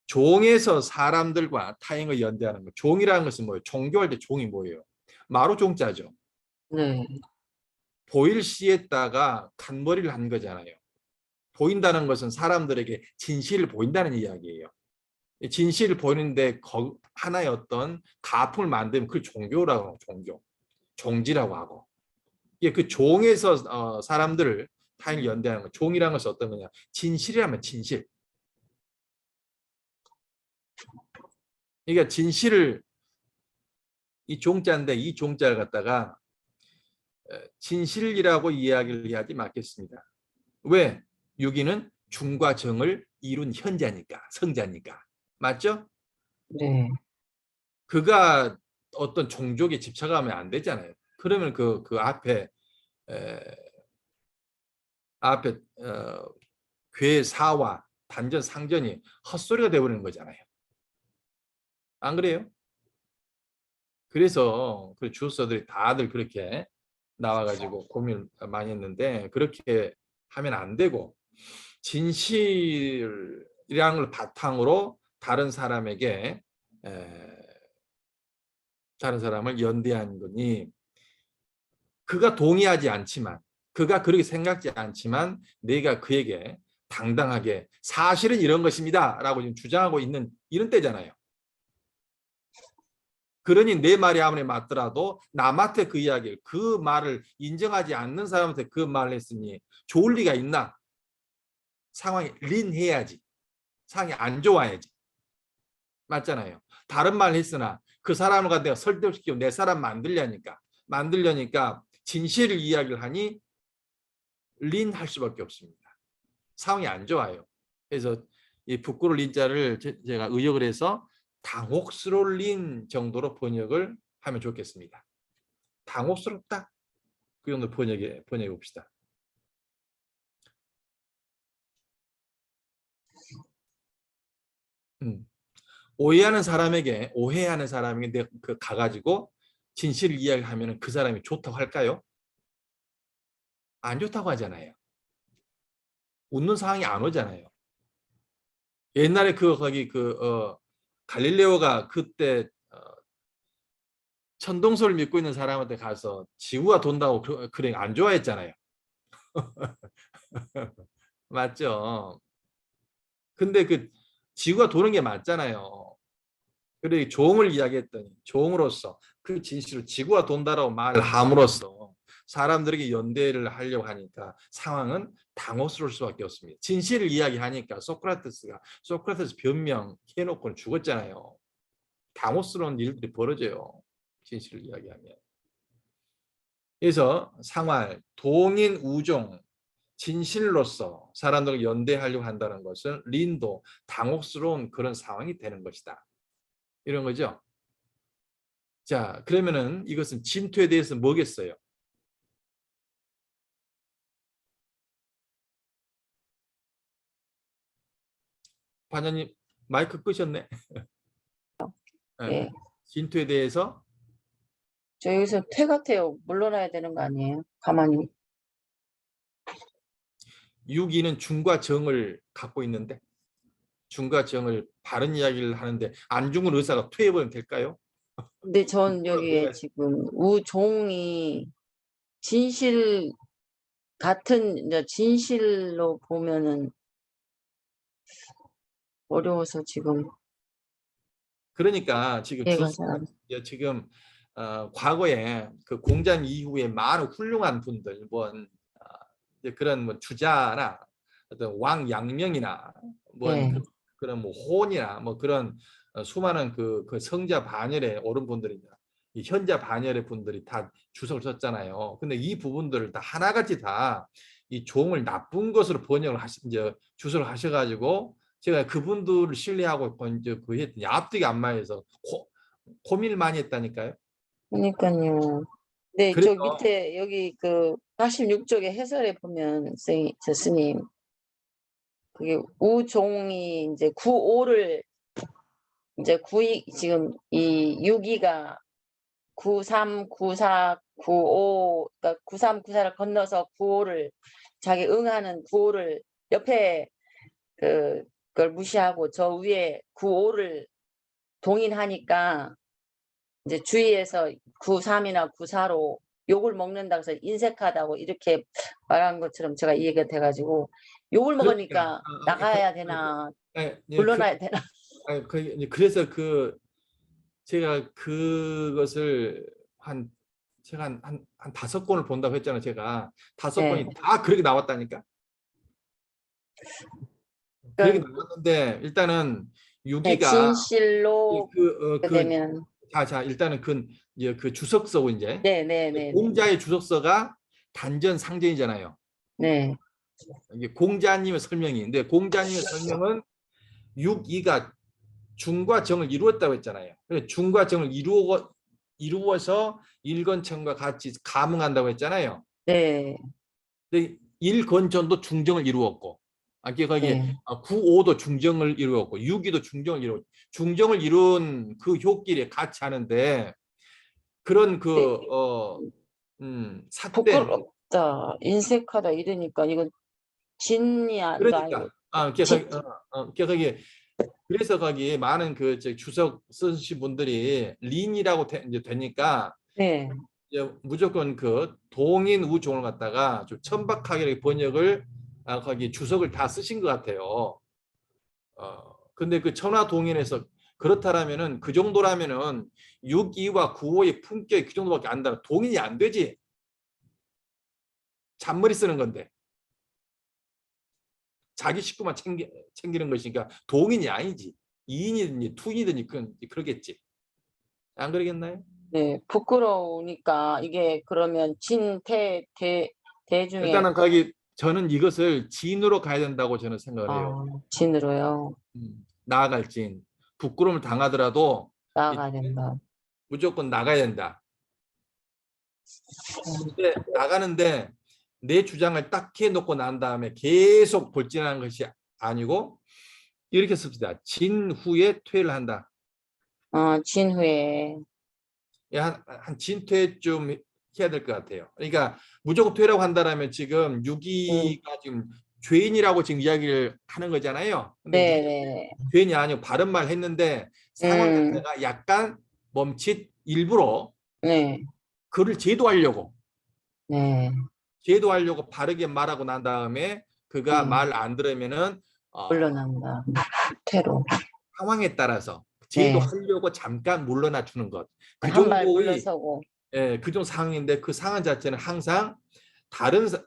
종에서 사람들과 타인을 연대하는 거. 종이라는 것은 뭐예요? 종교할 때 종이 뭐예요? 마루 종자죠. 네. 보일시에다가 칸머리를 한 거잖아요. 보인다는 것은 사람들에게 진실을 보인다는 이야기예요. 진실을 보이는데 하나의 어떤 가풍을 만들면 그걸 종교라고 하고 종지라고 하고 이게 그 종에서 사람들을 타인을 연대하는 거. 종이라는 것은 어떤 거냐? 진실이라면 진실. 그러니까 진실을 이 종자인데 이 종자를 갖다가 진실이라고 이야기를 해야지 맞겠습니다. 왜? 유기는 중과 정을 이룬 현자니까, 성자니까. 맞죠? 네. 그가 어떤 종족에 집착하면 안 되잖아요. 그러면 그 앞에 앞에 괴사와 단전 상전이 헛소리가 되어버리는 거잖아요. 안 그래요? 그래서 그 주서들이 다들 그렇게 나와가지고 고민을 많이 했는데 그렇게 하면 안 되고 진실이라는 걸 바탕으로 다른 사람에게 다른 사람을 연대하는 거니 그가 동의하지 않지만 그가 그렇게 생각지 않지만 내가 그에게 당당하게 사실은 이런 것입니다 라고 지금 주장하고 있는 이런 때잖아요. 그러니 내 말이 아무리 맞더라도 남한테 그 이야기를 그 말을 인정하지 않는 사람한테 그 말을 했으니 좋을 리가 있나? 상황이 린해야지. 상황이 안 좋아야지. 맞잖아요. 다른 말 했으나 그 사람을 갖다 내가 설득시키고 내 사람 만들려니까 진실을 이야기를 하니 린할 수밖에 없습니다. 상황이 안 좋아요. 그래서 이 부끄러울 린자를 제가 의역을 해서 당혹스러울 정도로 번역을 하면 좋겠습니다. 당혹스럽다. 그 정도 번역해 봅시다. 오해하는 사람에게 그 가가지고 진실을 이야기하면 그 사람이 좋다고 할까요? 안 좋다고 하잖아요. 웃는 상황이 안 오잖아요. 옛날에 거기 갈릴레오가 그때 천동설을 믿고 있는 사람한테 가서 지구가 돈다고 그래 안 좋아했잖아요. 맞죠? 근데 그 지구가 도는 게 맞잖아요. 그래 종을 이야기했더니 종으로서 그 진실을 지구가 돈다라고 말함으로써 사람들에게 연대를 하려고 하니까 상황은 당혹스러울 수밖에 없습니다. 진실을 이야기하니까 소크라테스 변명 해놓고는 죽었잖아요. 당혹스러운 일들이 벌어져요. 진실을 이야기하면. 그래서 상활, 동인 우종, 진실로서 사람들과 연대하려고 한다는 것은 린도 당혹스러운 그런 상황이 되는 것이다. 이런 거죠. 자, 그러면은 이것은 진토에 대해서 뭐겠어요? 반장님 마이크 끄셨네. 예. 예. 진토에 대해서 저 여기서 퇴 같아요. 물러나야 되는 거 아니에요? 가만히. 6.2는 중과 정을 갖고 있는데 중과 정을 바른 이야기를 하는데 안 죽은 의사가 퇴해버리면 될까요? 근데 전 여기에 지금 우종이 진실 같은 이제 진실로 보면은 어려워서 지금 그러니까 지금 이해가 잘 안. 지금 과거에 그 공장 이후에 많은 훌륭한 분들 이제 그런 뭐 주자나 어떤 왕양명이나 네. 그런 뭐 호원이나 뭐 그런 수많은 그 성자 반열에 오른 분들입니다. 이 현자 반열의 분들이 다 주석을 썼잖아요. 근데 이 부분들을 다 하나같이 다 이 종을 나쁜 것으로 번역을 이제 주석을 하셔가지고 제가 그분들을 신뢰하고 이제 그 했더니 앞뒤가 안 맞아서 고민을 많이 했다니까요. 그러니까요. 네, 저 그래서 밑에 여기 그 86쪽에 해설에 보면 저 스님 그게 우종이 이제 95를 이제 92 지금 이 6위가 93, 94, 95 그러니까 93, 94를 건너서 95를 자기 응하는 95를 옆에 그걸 무시하고 저 위에 95를 동인하니까 이제 주위에서 93이나 94로 욕을 먹는다고 해서 인색하다고 이렇게 말한 것처럼 제가 이해가 돼가지고 욕을 그러니까 먹으니까 나가야 되나 그, 물러나야 되나. 그래서 제가 그것을 제가 한 5권을 본다고 했잖아요. 제가 5권이 네. 다 그렇게 나왔다니까. 그렇게 그러니까 나왔는데 일단은 네, 6위가 진실로 되면 자 일단은 이제 그 주석서고 이제 네네네네 공자의 주석서가 단전 상전이잖아요. 네. 이게 공자님의 설명인데 공자님의 설명은 6.2가 중과 정을 이루었다고 했잖아요. 중과 정을 이루어서 일건천과 같이 감응한다고 했잖아요. 네. 근데 일건천도 중정을 이루었고, 거기에 네. 9.5도 중정을 이루었고, 6.2도 중정을 이루었고, 중정을 이룬 그 효끼리 같이 하는데 그런 네. 삿된 부끄럽다 인색하다 이러니까 이건 진이도 아니고 그러니까 진. 거기 그래서 거기 많은 주석 쓰신 분들이 린이라고 이제 되니까 네. 이제 무조건 그 동인 우종을 갖다가 좀 천박하게 이렇게 번역을 거기 주석을 다 쓰신 것 같아요. 근데 그 천화동인에서 그렇다라면은 그 정도라면은 6.2와 9.5의 품격이 그 정도밖에 안 돼. 동인이 안 되지. 잔머리 쓰는 건데. 자기 식구만 챙기는 것이니까 동인이 아니지. 2인이든지 투인이든지 그러겠지. 안 그러겠나요? 네, 부끄러우니까 이게 그러면 대중에 일단은 거기 저는 이것을 진으로 가야 된다고 저는 생각을 해요. 진으로요. 나아갈 진. 부끄러움을 당하더라도 나아가야 된다. 무조건 나가야 된다. 음, 근데 나가는데 내 주장을 딱 해놓고 난 다음에 계속 돌진하는 것이 아니고 이렇게 씁시다. 진 후에 퇴를 한다. 진후에. 한 진퇴 좀 해야 될 것 같아요. 그러니까 무조건 퇴라고 한다라면 지금 음, 6.2가 지금 죄인이라고 지금 이야기를 하는 거잖아요. 근데 네네. 죄인이 아니고 바른 말 했는데 상황 음, 자체가 약간 일부러 네, 그를 네, 제도하려고 바르게 말하고 난 다음에 그가 네. 말 안 들으면은 물러난다. 퇴로. 상황에 따라서 네. 제도하려고 잠깐 물러나 주는 것. 그 한 발 정도의 물러서고. 그 정도 상황인데 그 상황 자체는 항상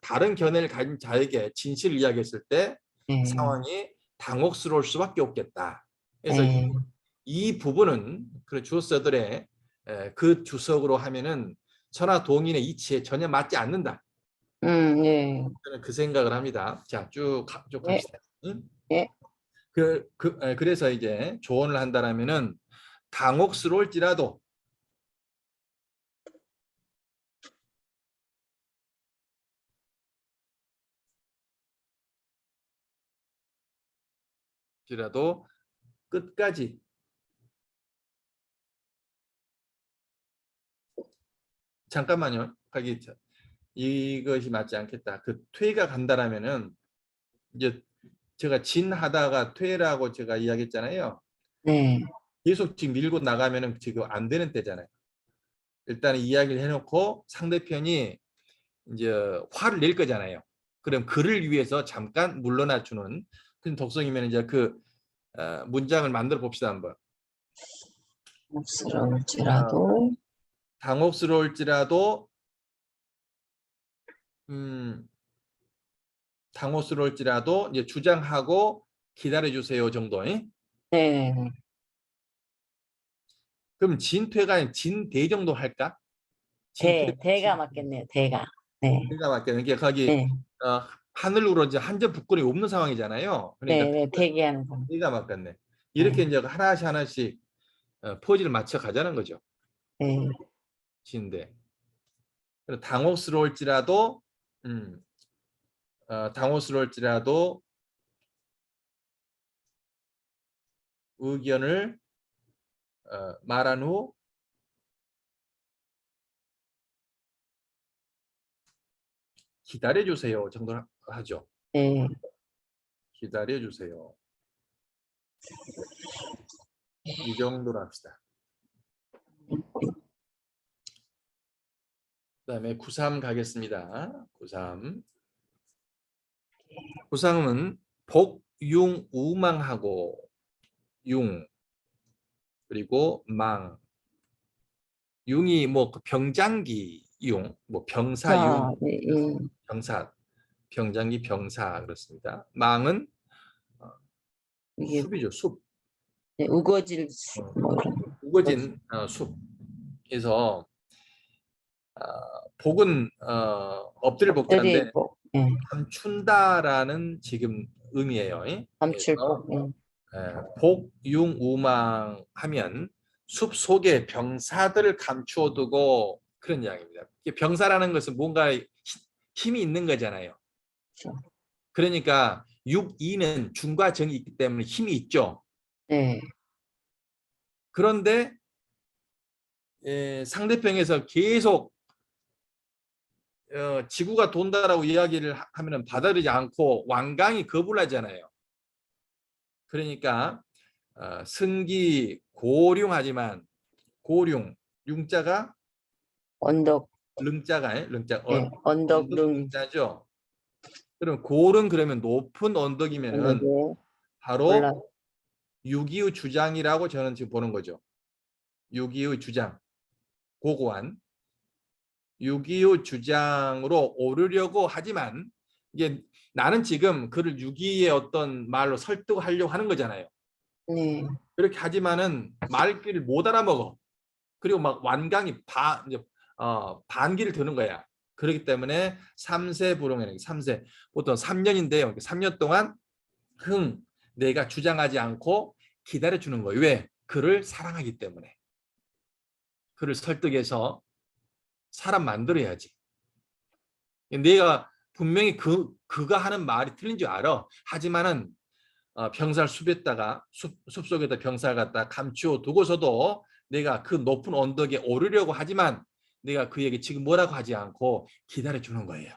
다른 견해를 가진 자에게 진실을 이야기했을 때 네, 상황이 당혹스러울 수밖에 없겠다. 그래서 네, 이 부분은 그 주석들의 그 주석으로 하면은 천하 동인의 이치에 전혀 맞지 않는다. 네, 저는 그 생각을 합니다. 자, 쭉 네, 갑시다. 응? 네. 그래서 이제 조언을 한다라면은 당혹스러울지라도 지라도 끝까지 잠깐만요. 거기 이것이 맞지 않겠다. 그 퇴가 간다라면은 이제 제가 진하다가 퇴라고 제가 이야기했잖아요. 네. 계속 지금 밀고 나가면은 지금 안 되는 때잖아요. 일단 이야기를 해놓고 상대편이 이제 화를 낼 거잖아요. 그럼 그를 위해서 잠깐 물러나 주는 그런 독성이면 이제 그 문장을 만들어 봅시다 한번. 몹스러울지라도 당혹스러울지라도 당혹스러울지라도 이제 주장하고 기다려 주세요 정도. 네. 그럼 진퇴가 아니라 진대 정도 할까? 대가 맞겠네요. 대가. 네. 대가 맞겠는 게 거기 네. 하늘로 이제 한 점 북근이 없는 상황이잖아요. 그러니까 네. 네. 대기하는 거. 대가 맞겠네. 이렇게 이제 하나씩 포즈를 맞춰 가자는 거죠. 네. 진대. 당혹스러울지라도 당혹스러울지라도 의견을 말한 후 기다려 주세요 정도 하죠. 네. 기다려 주세요. 이 정도로 합시다. 그다음에 93 가겠습니다. 93. 93은 복, 융, 우망하고 융 그리고 망. 융이 뭐 병장기 융, 뭐 병사 융, 네. 네. 병사, 병장기 병사 그렇습니다. 망은 이게 숲이죠, 숲. 네, 우거질 뭐 이런. 우거진 숲. 그래서 복은 엎드릴 복자인데 엎드리고, 네. 감춘다라는 지금 의미예요. 그래서 감출복. 네. 복, 융, 우망 하면 숲 속에 병사들을 감추어 두고 그런 이야기입니다. 병사라는 것은 뭔가 힘이 있는 거잖아요. 그렇죠. 그러니까 6, 2는 중과 정이 있기 때문에 힘이 있죠. 네. 그런데 상대편에서 계속 지구가 돈다라고 이야기를 하면 받아들이지 않고 완강히 거부를 하잖아요. 그러니까 승기 고룡하지만 고룡 융자가 언덕. 릉자가 릉자 네. 언덕 릉. 릉자죠. 그럼 골은 그러면 높은 언덕이면은 언덕에 바로 올라. 6.25 주장이라고 저는 지금 보는 거죠. 6.25 주장 고고한 6.25 주장으로 오르려고 하지만 이게 나는 지금 그를 6.25의 어떤 말로 설득하려고 하는 거잖아요. 네. 그렇게 하지만은 말귀를 못 알아먹어. 그리고 막 완강히 이제 반기를 드는 거야. 그렇기 때문에 3세 불응이라는 3세 보통 3년인데요. 3년 동안 내가 주장하지 않고 기다려 주는 거예요. 왜? 그를 사랑하기 때문에. 그를 설득해서 사람 만들어야지. 내가 분명히 그가 하는 말이 틀린 줄 알아. 하지만은 병살 숲에다가 숲속에다 병살 갖다 감추어 두고서도 내가 그 높은 언덕에 오르려고 하지만 내가 그에게 지금 뭐라고 하지 않고 기다려 주는 거예요.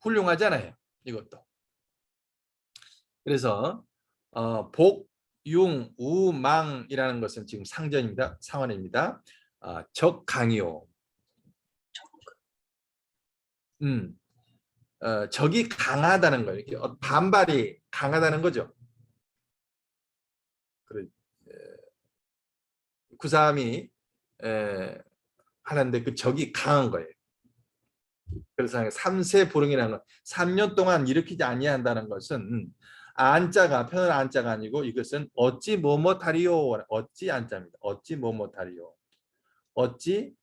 훌륭하잖아요. 이것도. 그래서 복, 융, 우, 망이라는 것은 지금 상전입니다. 상환입니다. 적, 강이요. 적이 강하다는 거예요. 이렇게 반발이 강하다는 거죠. 그래, 93이 하는데 그 적이 강한 거예요. 그래서 3세 불응이라는 건 3년 동안 일으키지 아니한다는 것은 안자가 편한 안자가 아니고 이것은 어찌 뭐뭐하리요 어찌 안자입니다. 어찌 뭐뭐하리요 어찌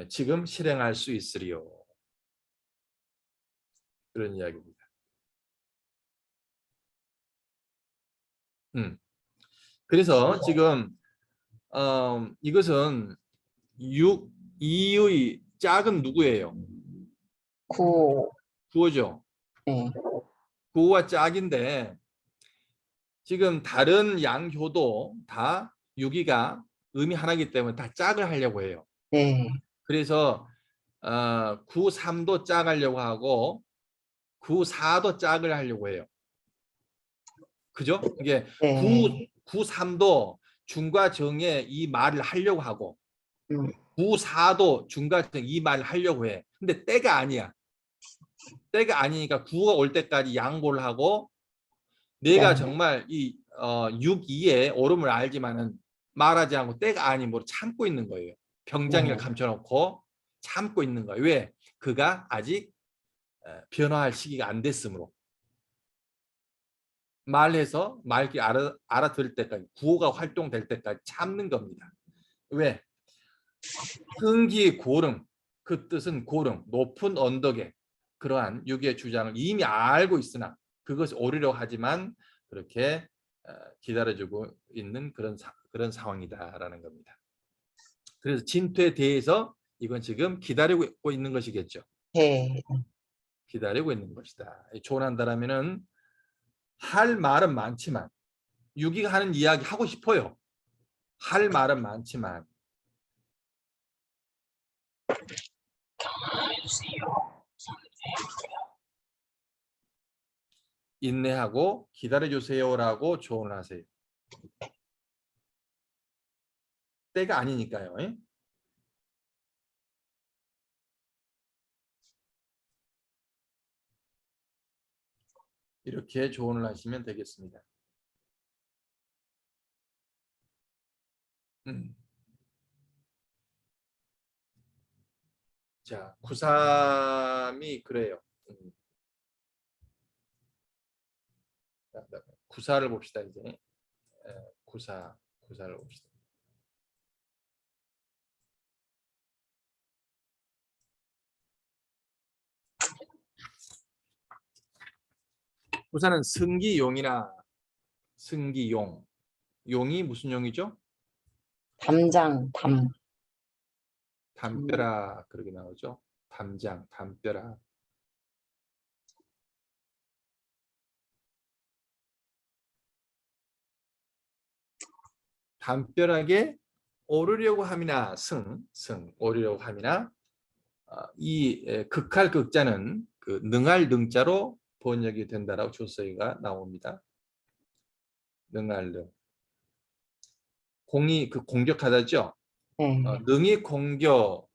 지금 실행할 수 있으리요 그런 이야기입니다. 그래서 지금 이것은 6, 2의 짝은 누구예요? 구. 구어죠. 네. 구가 짝인데 지금 다른 양효도 다 유기가 음이 하나이기 때문에 다 짝을 하려고 해요. 네. 그래서 9, 3도 짝하려고 하고 9, 4도 짝을 하려고 해요. 그죠? 이게 네. 9, 3도 중과 정에 이 말을 하려고 하고 음. 9, 4도 중과 정 이 말을 하려고 해. 근데 때가 아니야. 때가 아니니까 9가 올 때까지 양보를 하고 내가 네. 정말 이 6, 2의 옳음을 알지만은 말하지 않고 때가 아니므로 참고 있는 거예요. 병장일 네. 감춰놓고 참고 있는 거예요. 왜? 그가 아직 변화할 시기가 안 됐으므로. 말해서 말기 알아들을 때까지 구호가 활동될 때까지 참는 겁니다. 왜? 흥기 고름, 그 뜻은 고름, 높은 언덕에 그러한 유기의 주장을 이미 알고 있으나 그것이 옳으려고 하지만 그렇게 기다려주고 있는 그런 상황이다라는 겁니다. 그래서 진토에 대해서 이건 지금 기다리고 있는 것이겠죠. 네. 기다리고 있는 것이다. 조언한다라면은 할 말은 많지만 유기가 하는 이야기 하고 싶어요. 할 말은 많지만 인내하고 기다려주세요라고 조언을 하세요. 때가 아니니까요. 이렇게 조언을 하시면 되겠습니다. 자, 9.3이 그래요. 9.4를 봅시다. 이제 9.4를 봅시다. 구사는 승기용이나 승기용. 용이 무슨 용이죠? 담장, 담. 담벼락 그렇게 나오죠. 담장, 담벼락. 담벼락에 오르려고 함이나 오르려고 함이나 이 극할 극자는 그 능할 능자로 번역이 된다라고 조서가 나옵니다. 능할 능. 공이 그 공격하다죠. 네. 능이 공격을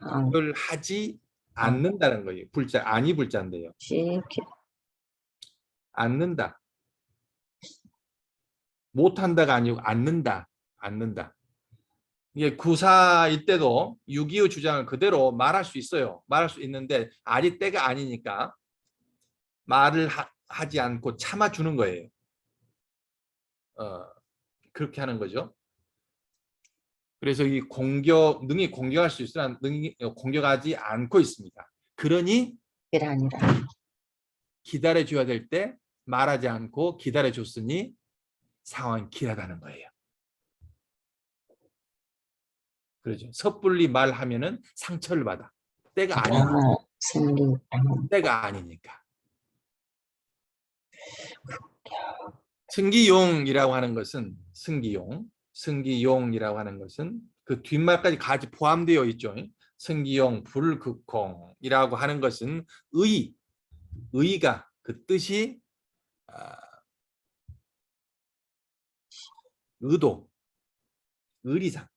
안, 하지 않는다는 거예요. 불자 아니 불자인데요. 않는다. 못한다가 아니고 않는다. 않는다. 이게 구사일 때도 6.25 주장을 그대로 말할 수 있어요. 말할 수 있는데 아직 때가 아니니까 말을 하지 않고 참아주는 거예요. 그렇게 하는 거죠. 그래서 이 능히 공격할 수 있으나 능히 공격하지 않고 있습니다. 그러니 아니라. 기다려줘야 될 때 말하지 않고 기다려줬으니 상황이 길하다는 거예요. 그렇죠. 섣불리 말하면은 상처를 받아. 때가 아니니까. 때가 아니니까. 승기용이라고 하는 것은 승기용이라고 하는 것은 그 뒷말까지 같이 포함되어 있죠. 승기용, 불극홍이라고 하는 것은 의가 그 뜻이 의도, 의리상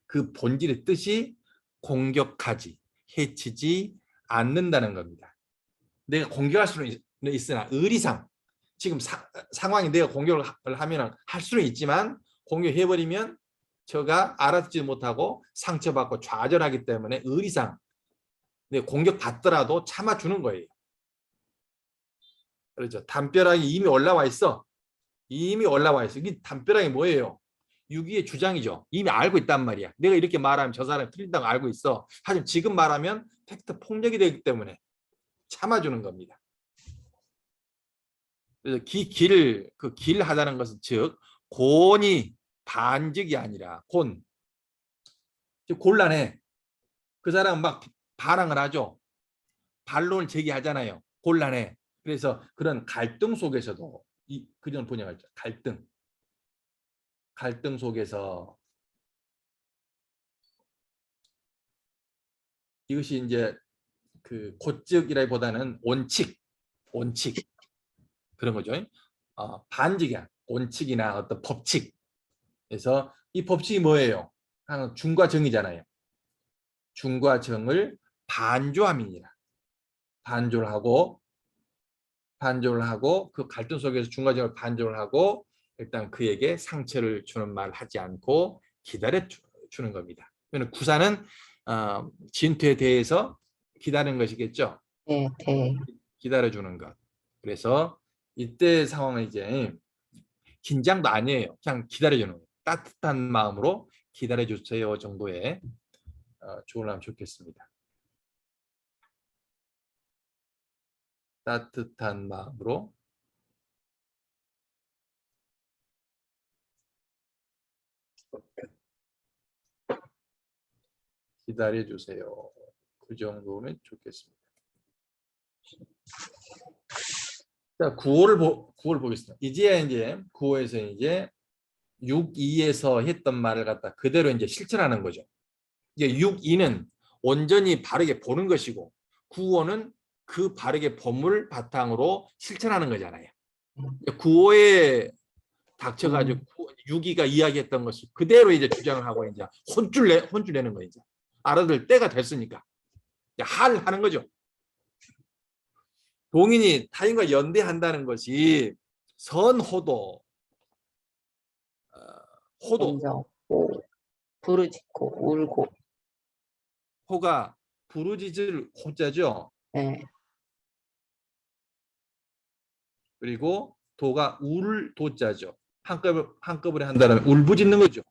그 본질의 뜻이 공격하지, 해치지 않는다는 겁니다. 내가 공격할 수는 있으나 의리상 지금 상황이 내가 공격을 하면 할 수는 있지만 공격해버리면 저가 알아듣지 못하고 상처받고 좌절하기 때문에 의리상 내가 공격받더라도 참아주는 거예요. 그렇죠. 담벼락이 이미 올라와 있어. 이미 올라와 있어. 이 담벼락이 뭐예요? 6.25의 주장이죠. 이미 알고 있단 말이야. 내가 이렇게 말하면 저 사람이 틀린다고 알고 있어. 하지만 지금 말하면 팩트 폭력이 되기 때문에 참아주는 겁니다. 그래서 길 하다는 것은 즉 곤이 반직이 아니라 곤란해. 그 사람은 막 반항을 하죠. 반론을 제기하잖아요. 곤란해. 그래서 그런 갈등 속에서도 그런 분야가 있죠. 갈등 속에서 이것이 이제 그 고적이라기보다는 원칙 그런 거죠. 반직이야. 원칙이나 어떤 법칙. 그래서 이 법칙이 뭐예요? 하나 중과 정이잖아요. 중과 정을 반조함이니라. 반조를 하고 그 갈등 속에서 중과 정을 반조를 하고 일단 그에게 상처를 주는 말 하지 않고 기다려 주는 겁니다. 그러면 구사는 진퇴에 대해서 기다리는 것이겠죠. 네, 네. 기다려 주는 것. 그래서 이때 상황은 이제 긴장도 아니에요. 그냥 기다려 주는 거예요. 따뜻한 마음으로 기다려 주세요 정도의 조언을 하면 좋겠습니다. 따뜻한 마음으로 기다려 주세요. 그 정도면 좋겠습니다. 자, 구호를 보겠습니다. 이제 구호에서 이제 6.2에서 했던 말을 갖다 그대로 이제 실천하는 거죠. 이제 6.2는 온전히 바르게 보는 것이고 9호는 그 바르게 본을 바탕으로 실천하는 거잖아요. 9호에 닥쳐가지고 6.2가 이야기했던 것을 그대로 이제 주장을 하고 이제 혼줄 내는 거예요. 이제 알아들 때가 됐으니까 하는 거죠. 동인이 타인과 연대한다는 것이 선호도, 먼저 부르짖고 울고. 호가 부르짖을 호자죠. 네. 그리고 도가 울 도자죠. 한꺼번에 한다면 울부짖는 거죠.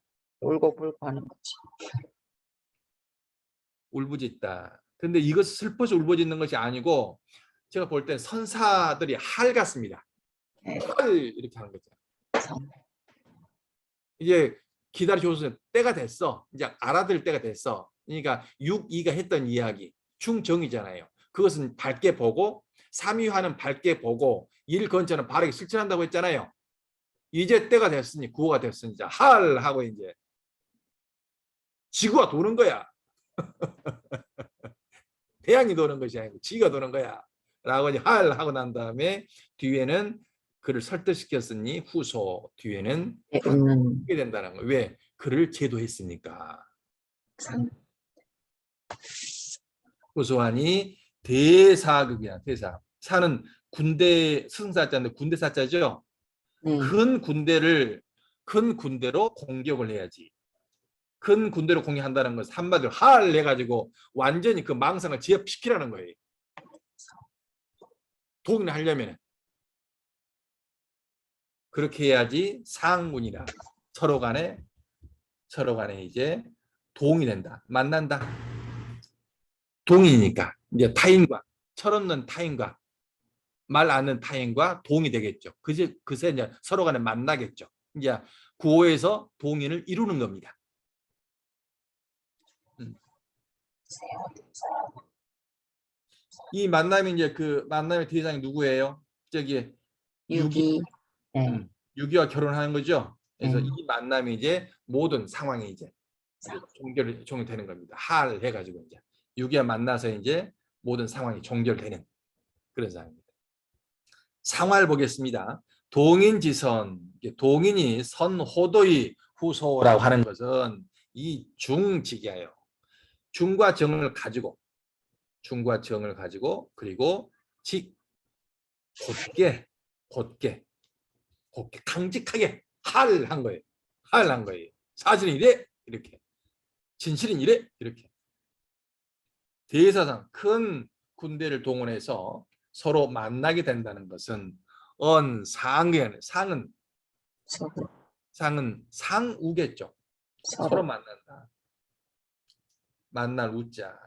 울고 불고 하는 거지. 울부짖다. 근데 이것 슬퍼서 울부짖는 것이 아니고 제가 볼 땐 선사들이 할 같습니다. 네. 할 이렇게 하는 거죠. 성. 이제 기다려줘서 때가 됐어. 이제 알아들 때가 됐어. 그러니까 6.2가 했던 이야기 충정이잖아요. 그것은 밝게 보고 3위화는 밝게 보고 일 건처는 바르게 실천한다고 했잖아요. 이제 때가 됐으니 구호가 됐으니 이제 할 하고 이제 지구가 도는 거야. 태양이 도는 것이 아니고 지가 도는 거야. 라고 이제 할 하고 난 다음에 뒤에는 그를 설득시켰으니 후소 뒤에는 네, 웃는 하게 된다는 거예요. 왜? 그를 제도했으니까. 상. 후소하니 대사극이야. 대사. 사는 군대 승사자인데 군대 사자죠. 네. 큰 군대로 공격을 해야지. 큰 군대로 공격한다는 것은 한마디로 할 해가지고 완전히 그 망상을 제압시키라는 거예요. 동의하려면 그렇게 해야지 상문이라 서로 간에 이제 동의된다. 만난다. 동의니까 이제 타인과 철없는 타인과 말 않는 타인과 동의되겠죠. 그새 이제 서로 간에 만나겠죠. 이제 구호에서 동의를 이루는 겁니다. 이 만남이 이제 그 만남의 대상이 누구예요? 저기 6.2. 네. 6.2와 결혼하는 거죠. 그래서 네. 이 만남이 이제 모든 상황이 이제 종결되는 겁니다. 할 해가지고 이제 6.2와 만나서 이제 모든 상황이 종결되는 그런 상황입니다. 상화를 보겠습니다. 동인지선, 동인이 선호도의 후소라고 하는 것은 이 중직이에요. 중과 정을 가지고 그리고 곧게 강직하게 한 거예요. 한 거예요. 사실은 이래 이렇게 진실은 이래 이렇게 대사상 큰 군대를 동원해서 서로 만나게 된다는 것은 상은 상우겠죠. 서로 만난다. 만날 우자.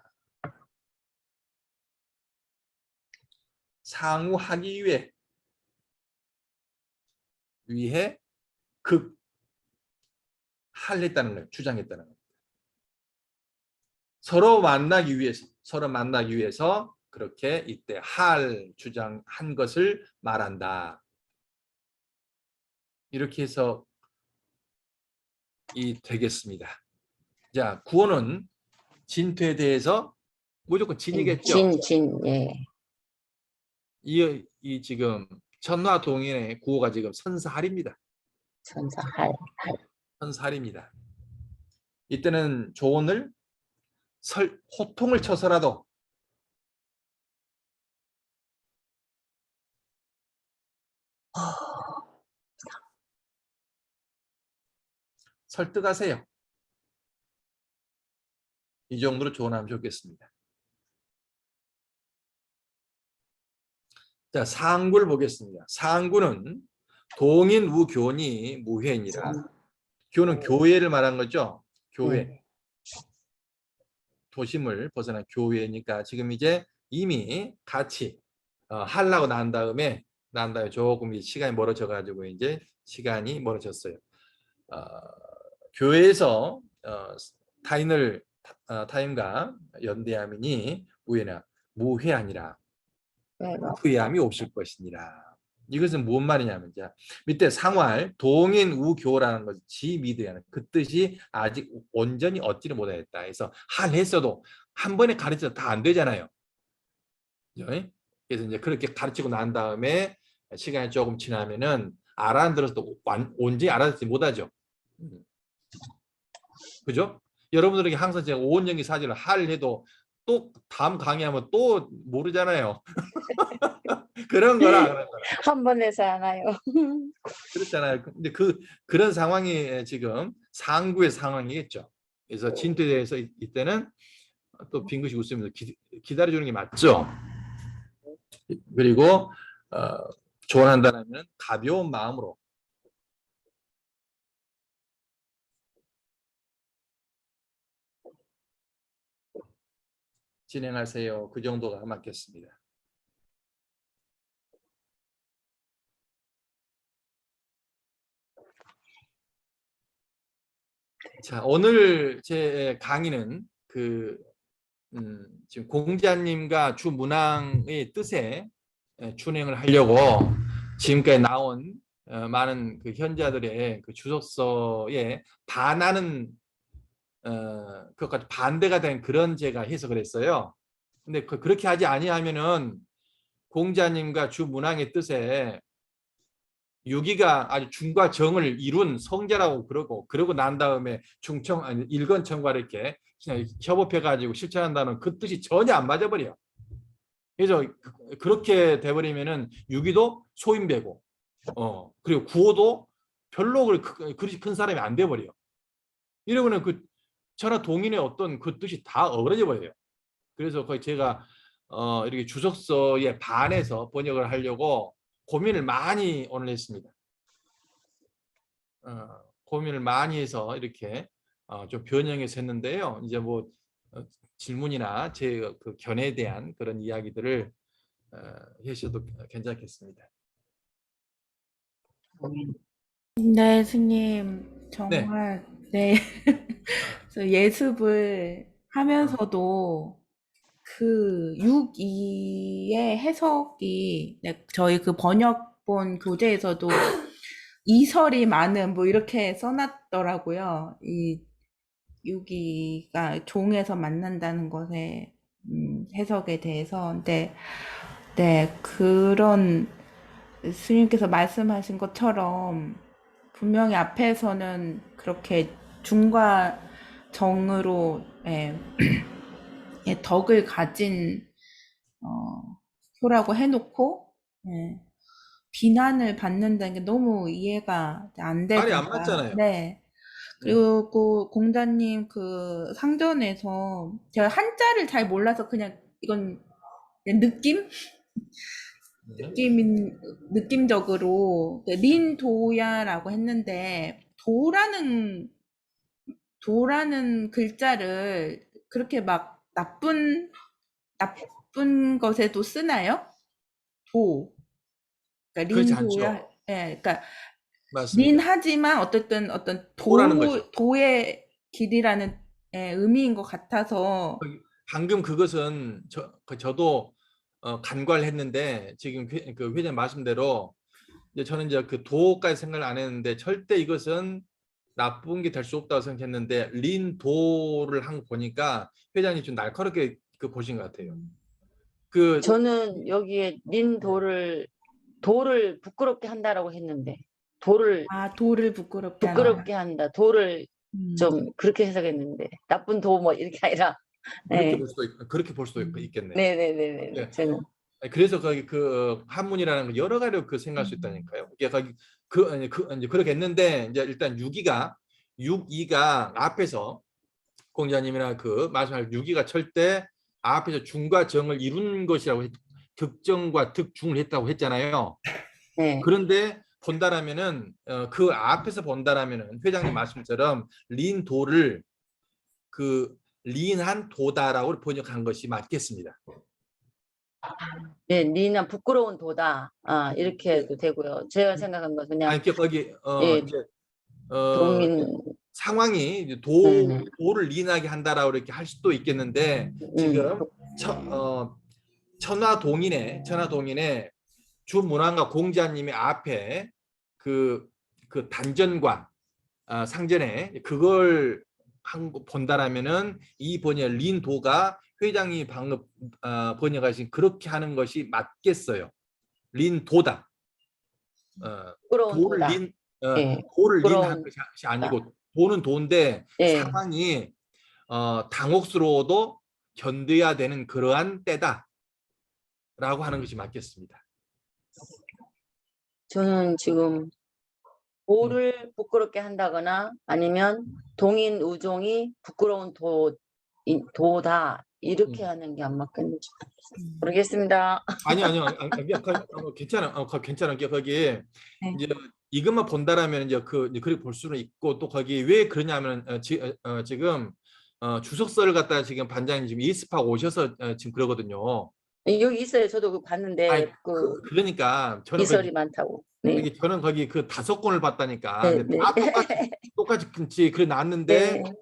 상우하기 위해 할랬다는 거예요. 주장했다는 거예요. 서로 만나기 위해서 그렇게 이때 할 주장한 것을 말한다. 이렇게 해서 되겠습니다. 자, 구어는 진토에 대해서 무조건 진이겠죠. 예. 이 지금 천화동인의 구어가 지금 선사할입니다. 천사할. 선사할입니다. 이때는 조언을 호통을 쳐서라도 설득하세요. 이 정도로 조언하면 좋겠습니다. 자, 상구를 보겠습니다. 상구는 동인 우교니 무회니라. 교는 교회를 말한 거죠. 교회. 네. 도심을 벗어난 교회니까 지금 이제 이미 같이 하려고 난 다음에 조금 이제 시간이 멀어져 가지고 이제 시간이 멀어졌어요. 교회에서 타임과 연대함이니 무회 아니라 네, 후회함이 없을 것이니라. 이것은 무슨 말이냐면 밑에 상활 동인 우교라는 것이 지미드야는 그 뜻이 아직 온전히 얻지를 못했다. 그래서 할 했어도 한 번에 가르쳐도 다 안 되잖아요. 그래서 이제 그렇게 가르치고 난 다음에 시간이 조금 지나면은 알아들어서도 온전히 알아듣지 못하죠. 그죠? 여러분들에게 항상 제가 오온전기 사진을 할 해도 또 다음 강의하면 또 모르잖아요. 그런 거라. 한 번에서 하나요. 그렇잖아요. 근데 그런 상황이 지금 상구의 상황이겠죠. 그래서 진토에 대해서 이때는 또 빙긋이 웃으면서 기다려주는 게 맞죠. 그리고 조언한다면 가벼운 마음으로 진행하세요. 그 정도가 맞겠습니다. 자, 오늘 제 강의는 지금 공자님과 주문왕의 뜻에 준행을 하려고 지금까지 나온 많은 그 현자들의 그 주석서에 반하는 그것까지 반대가 된 그런 제가 해석을 했어요. 근데 그렇게 하지 아니하면은 공자님과 주문왕의 뜻에 유기가 아주 중과 정을 이룬 성자라고 그러고 난 다음에 일건천과 이렇게 그냥 협업해가지고 실천한다는 그 뜻이 전혀 안 맞아버려. 그래서 그렇게 돼버리면은 유기도 소인배고, 그리고 구호도 별로 그렇게 큰 사람이 안 돼버려. 이러면은 그 천하 동인의 어떤 그 뜻이 다 어그러져 버려요. 그래서 거의 제가 이렇게 주석서에 반해서 번역을 하려고 고민을 많이 오늘 했습니다. 고민을 많이 해서 이렇게 좀 변형해서 했는데요. 이제 뭐 질문이나 제 그 견해에 대한 그런 이야기들을 하셔도 괜찮겠습니다. 네, 스님, 네. 정말, 네. 그래서 예습을 하면서도 그 6.2의 해석이 저희 그 번역본 교재에서도 이설이 많은 뭐 이렇게 써놨더라고요. 이 6.2가 종에서 만난다는 것의 해석에 대해서. 근데 네, 그런 스님께서 말씀하신 것처럼 분명히 앞에서는 그렇게 중과 정으로 덕을 가진 표라고 해놓고 비난을 받는다는 게 너무 이해가 안 말이 안 되더라. 맞잖아요. 네. 그리고 공자님 그 상전에서 제가 한자를 잘 몰라서 그냥 이건 그냥 느낌적으로 린도야라고 했는데 도라는 글자를 그렇게 막 나쁜 것에도 쓰나요? 그러니까 그렇지 린도야. 않죠. 예, 그러니까 맞습니다. 린하지만 어쨌든 어떤 도라는 거죠. 도의 길이라는 의미인 것 같아서. 방금 그것은 저도 간과했는데 지금 그 회장 말씀대로 이제 저는 이제 그 도까지 생각을 안 했는데 절대 이것은 나쁜 게 될 수 없다고 생각했는데 린도를 한 거 보니까 회장님 좀 날카롭게 그 보신 것 같아요. 그 저는 여기에 돌을 부끄럽게 한다라고 했는데 돌을 아, 돌을 부끄럽게 한다. 부끄럽게 한다. 돌을 좀 그렇게 해석했는데 나쁜 도 뭐 이렇게 아니라 그렇게 네. 그렇게 볼 수도 있겠네. 네네네네. 네. 저는 그래서 거기 그 한문이라는 거 여러 가지로 그 생각할 수 있다니까요. 이게 거기 이제 그렇게 했는데 이제 일단 6이가 앞에서 공자님이나 그 말씀할 6이가 절대 앞에서 중과 정을 이룬 것이라고 득정과 득중을 했다고 했잖아요. 네. 그런데 본다라면은 그 앞에서 본다라면은 회장님 말씀처럼 린도를 그 린한 도다라고 번역한 것이 맞겠습니다. 네, 니는 부끄러운 도다. 아, 이렇게 해도 되고요. 제가 생각한 건 그냥 아니 거기 예, 이제 동민 상황이 이제 네네. 도를 린하게 한다라고 이렇게 할 수도 있겠는데 지금 천화동인의 주문왕과 공자님의 앞에 그 단전과 상전에 그걸 본다라면은 이 번역 린도가 회장이 방금 번역하신 그렇게 하는 것이 맞겠어요. 린도다. 부끄러운 도를 도다. 린 예, 도를 부끄러운 린한 것이 아니고 도는 도인데 예. 상황이 당혹스러워도 견뎌야 되는 그러한 때다라고 하는 것이 맞겠습니다. 저는 지금 도를 부끄럽게 한다거나 아니면 동인 우종이 부끄러운 도다 이렇게 하는 게 안 맞겠는지 모르겠습니다. 아니요. 괜찮아. 괜찮은 게 거기 이제 이것만 본다라면 이제 그렇게 볼 수는 있고 또 거기 왜 그러냐면 지금 주석서를 갖다가 지금 반장님 지금 예습하고 오셔서 지금 그러거든요. 여기 있어요. 저도 그 봤는데 그러니까 저는 이설이 많다고. 네. 저는 거기 그 5권을 봤다니까. 네, 근데 네. 다 똑같이 그래 놨는데 네.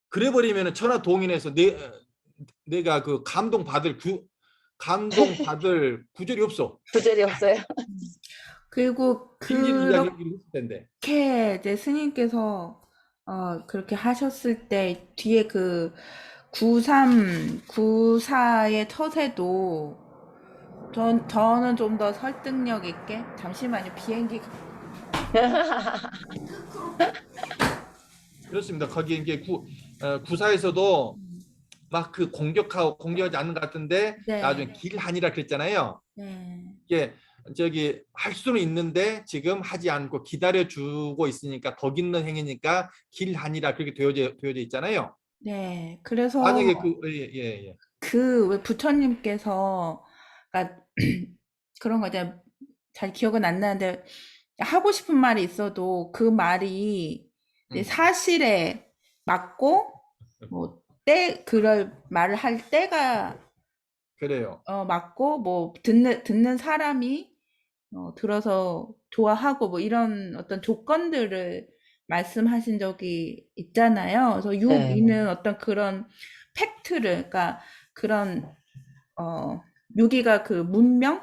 그래 버리면은 천하동인에서 내가 그 감동 받을 구절이 없어. 구절이 없어요. 그리고 길게 이야기를 했을 텐데. 그렇게 이제 스님께서 그렇게 하셨을 때 뒤에 그 93, 94의 처세도 저는 좀 더 설득력 있게 잠시만요. 비행기 그렇습니다. 거기 이제 구사에서도 막 그 공격하지 않는 것 같은데 네. 나중에 길하니라 그랬잖아요. 네. 이게 저기 할 수는 있는데 지금 하지 않고 기다려주고 있으니까 덕 있는 행위니까 길하니라 그렇게 되어져 있잖아요. 네. 그래서 만약에 왜 부처님께서 그러니까 그런 거 이제 잘 기억은 안 나는데 하고 싶은 말이 있어도 그 말이 이제 사실에 맞고 뭐 그럴 말을 할 때가 그래요. 맞고 뭐 듣는 사람이 들어서 좋아하고 뭐 이런 어떤 조건들을 말씀하신 적이 있잖아요. 그래서 유기는 어떤 그런 팩트를 그러니까 그런 유기가 그 문명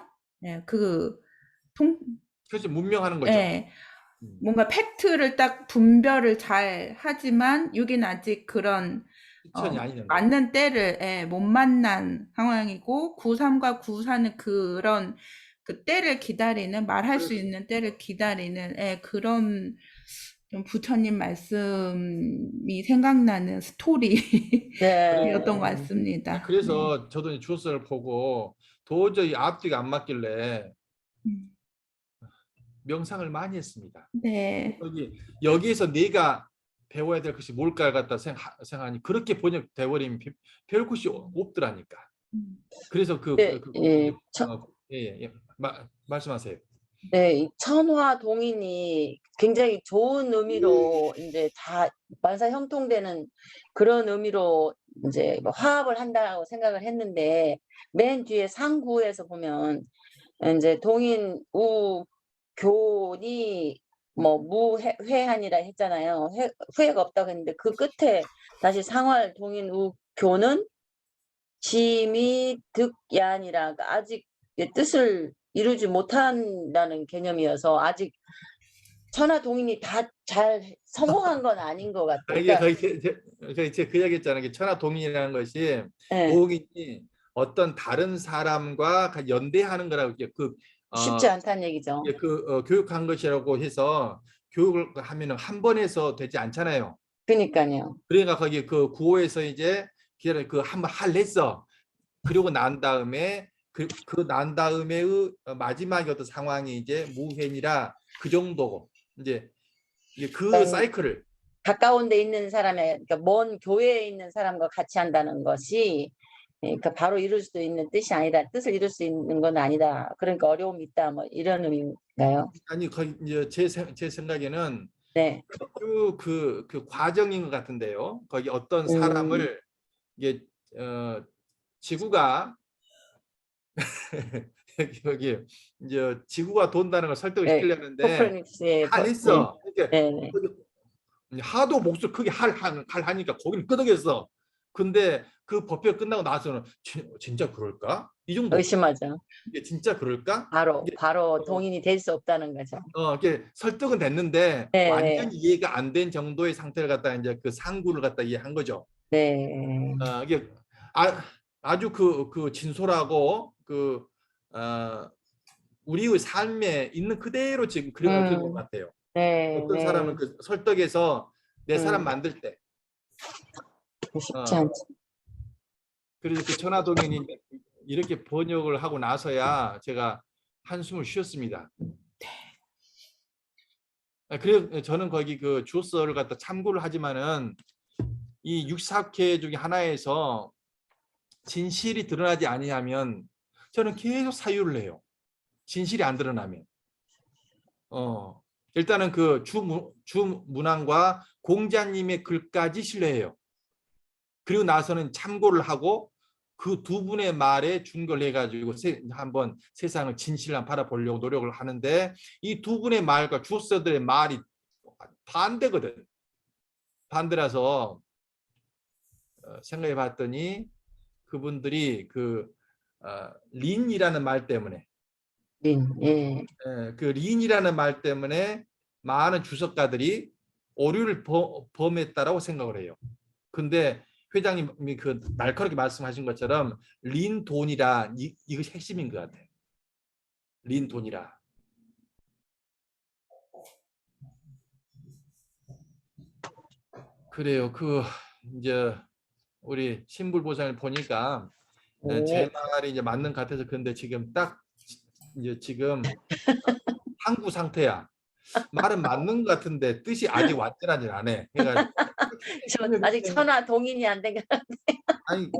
그렇지 문명하는 거죠. 예. 뭔가 팩트를 딱 분별을 잘 하지만 유기는 아직 그런 실천이 아니는 거죠. 맞는 때를 못 만난 상황이고 93과 94는 그런 그 때를 기다리는 말할 수 있는 때를 기다리는 그런 좀 부처님 말씀이 생각나는 스토리였던 것 같습니다. 그래서 저도 이 주석서를 보고 도저히 앞뒤가 안 맞길래 명상을 많이 했습니다. 네. 여기에서 내가 배워야 될 것이 뭘까 갖다 생각하니 그렇게 번역돼 버리면 배울 것이 없더라니까. 그래서 말씀하세요. 네, 이 천화 동인이 굉장히 좋은 의미로 이제 다 만사 형통되는 그런 의미로 이제 뭐 화합을 한다고 생각을 했는데 맨 뒤에 상구에서 보면 이제 동인 우교니 뭐 무회한이라 했잖아요. 후회가 없다고 했는데 그 끝에 다시 상활 동인 우교는 짐이 득야니라 아직 뜻을 이루지 못한다는 개념이어서 아직 천하동인이 다 잘 성공한 건 아닌 것 같아요. 아, 이게 그러니까 거의 제가 그 얘기했잖아요. 게 천하동인이라는 것이 예, 동인이 어떤 다른 사람과 연대하는 거라고 이게 쉽지 않다는 얘기죠. 교육한 것이라고 해서 교육을 하면은 한 번에서 되지 않잖아요. 그러니까요. 그러니까 거기 그 구호에서 이제 그 한번 했어. 그리고 난 다음에 난 다음에의 마지막에 어떤 상황이 이제 무회니라 그 정도고 이제 그 그러니까 사이클을 가까운 데 있는 사람의 그러니까 먼 교회에 있는 사람과 같이 한다는 것이 그러니까 바로 이룰 수도 있는 뜻이 아니다. 뜻을 이룰 수 있는 건 아니다. 그러니까 어려움이 있다. 뭐 이런 의미인가요? 아니 거의 이제 제 생각에는 네. 그 과정인 것 같은데요. 거기 어떤 음, 사람을 이게 지구가 여기 이제 지구가 돈다는 걸 설득을 네. 시키려는데 코퍼니쿠스의 했어. 그러니까 네, 네. 하도 목소리 크게 하니까 거기는 끄덕였어. 근데 그 법회가 끝나고 나서는 진짜 그럴까? 이 정도. 의심하죠. 이게 진짜 그럴까? 바로 동인이 될 수 없다는 거죠. 이게 설득은 됐는데 네, 완전 이해가 안 된 정도의 상태를 갖다 이제 그 상구를 갖다 이해한 거죠. 네. 이게 아주 그 진솔하고 우리의 삶에 있는 그대로 지금 그려진 것 같아요. 네, 어떤 네. 사람은 그 설득해서 내 사람 음. 만들 때, 쉽지 않죠. 그래서 그 천하동인이 이렇게 번역을 하고 나서야 제가 한숨을 쉬었습니다. 그래서 저는 거기 그 주어를 갖다 참고를 하지만은 이 64회 중에 하나에서 진실이 드러나지 아니하면 저는 계속 사유를 해요. 진실이 안 드러나면. 일단은 그 주문항과 공자님의 글까지 신뢰해요. 그리고 나서는 참고를 하고 그 두 분의 말에 준결해 가지고 한번 세상을 진실을 바라보려고 노력을 하는데 이 두 분의 말과 주어들의 말이 반대거든. 반대라서 생각해 봤더니 그분들이 린이라는 말 때문에 예. 그 린이라는 말 때문에 많은 주석가들이 오류를 범했다라고 생각을 해요. 근데 회장님이 그 날카롭게 말씀하신 것처럼 린 돈이라 이거 핵심인 것 같아요. 린 돈이라. 그래요. 이제 우리 신불보살을 보니까 제 말이 이제 맞는 것 같아서 그런데 지금 딱 이제 지금 항구 상태야. 말은 맞는 것 같은데 뜻이 아직 완전하지 않아. 그러니까 저 아직 천하 동인이 안 된 거. 아니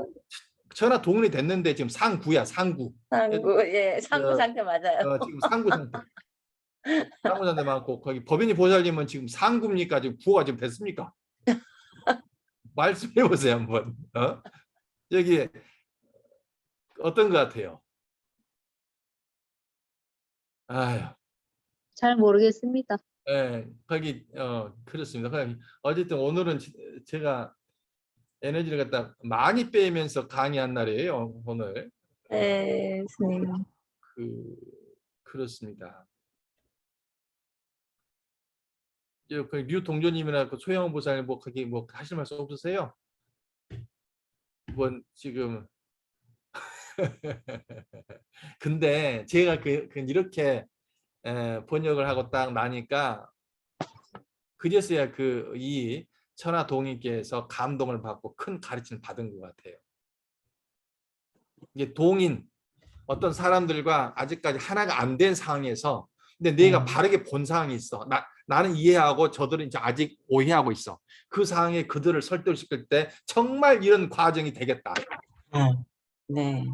천하 동원이 됐는데 지금 상구야 상구. 상구 예, 상구 상태 맞아요. 지금 상구 상태. 상구 상태 많고 거기 법인이 보살님은 지금 상구입니까? 지금 구호가 지금 됐습니까? 말씀해 보세요 한번. 여기 어떤 것 같아요? 아유. 잘 모르겠습니다. 거기 그렇습니다. 어쨌든 오늘은 제가 에너지를 갖다 많이 빼면서 강의한 날이에요. 오늘. 네, 스님. 그렇습니다. 류 동조님이나 소영 보살님 거기 하실 말씀 없으세요? 지금 근데 제가 이렇게 번역을 하고 딱 나니까 그제서야 이 천하동인께서 감동을 받고 큰 가르침을 받은 것 같아요. 이게 동인 어떤 사람들과 아직까지 하나가 안 된 상황에서 근데 내가 바르게 본 상황이 있어. 나는 이해하고 저들은 이제 아직 오해하고 있어. 그 상황에 그들을 설득시킬 때 정말 이런 과정이 되겠다. 네.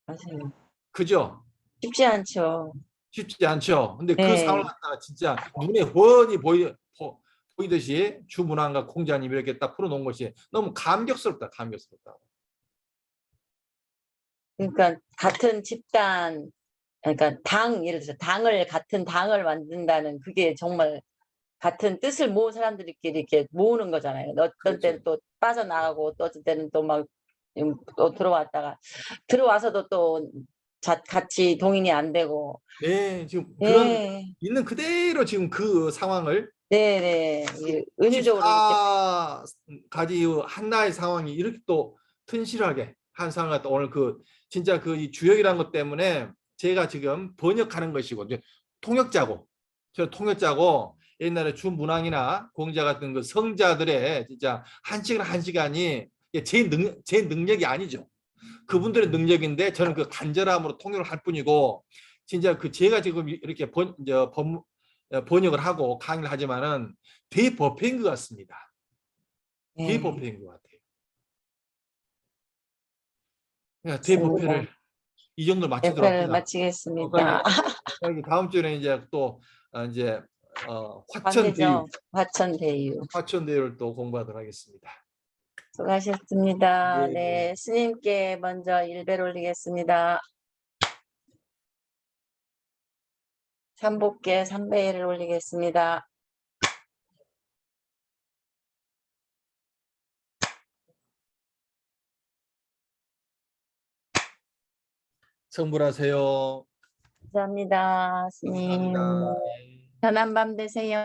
맞아요. 그죠? 쉽지 않죠. 쉽지 않죠. 근데 그 네. 상황을 갖다가 진짜 눈에 훤히 보이듯이 주문항과 공자님 이렇게 딱 풀어놓은 것이 너무 감격스럽다. 감격스럽다. 그러니까 같은 집단, 그러니까 예를 들어서 같은 당을 만든다는 그게 정말 같은 뜻을 모은 사람들끼리 이렇게 모으는 거잖아요. 어떤 그렇죠. 때는 또 빠져나가고 또 어떤 때는 또 막 또 들어와서도 또 같이 동의이 안 되고. 네, 지금 그런 네, 있는 그대로 지금 그 상황을 네, 네. 은유적으로 이렇게 14가지 한나의 상황이 이렇게 또 튼실하게 한 상황을 또 오늘 그 진짜 그 이 주역이라는 것 때문에 제가 지금 번역하는 것이고 이제 통역자고 저 통역자고 옛날에 주문왕이나 공자 같은 그 성자들의 진짜 한 시간이 제 능력이 아니죠. 그분들의 능력인데 저는 그 간절함으로 통역을 할 뿐이고 진짜 그 제가 지금 이렇게 번역을 하고 강의를 하지만은 대법회인 것 같습니다. 네, 대법회인 것 같아요. 그러니까 맞습니다. 대법회를 이 정도 마치도록 대표를 합시다. 마치겠습니다. 다음 주에는 이제 또 이제 반대죠. 화천대유. 화천대유를 또 공부하도록 하겠습니다. 수고하셨습니다. 네, 네, 스님께 먼저 일배를 올리겠습니다. 삼복께 삼배를 올리겠습니다. 성불하세요. 감사합니다, 스님. 감사합니다. 편한 밤 되세요.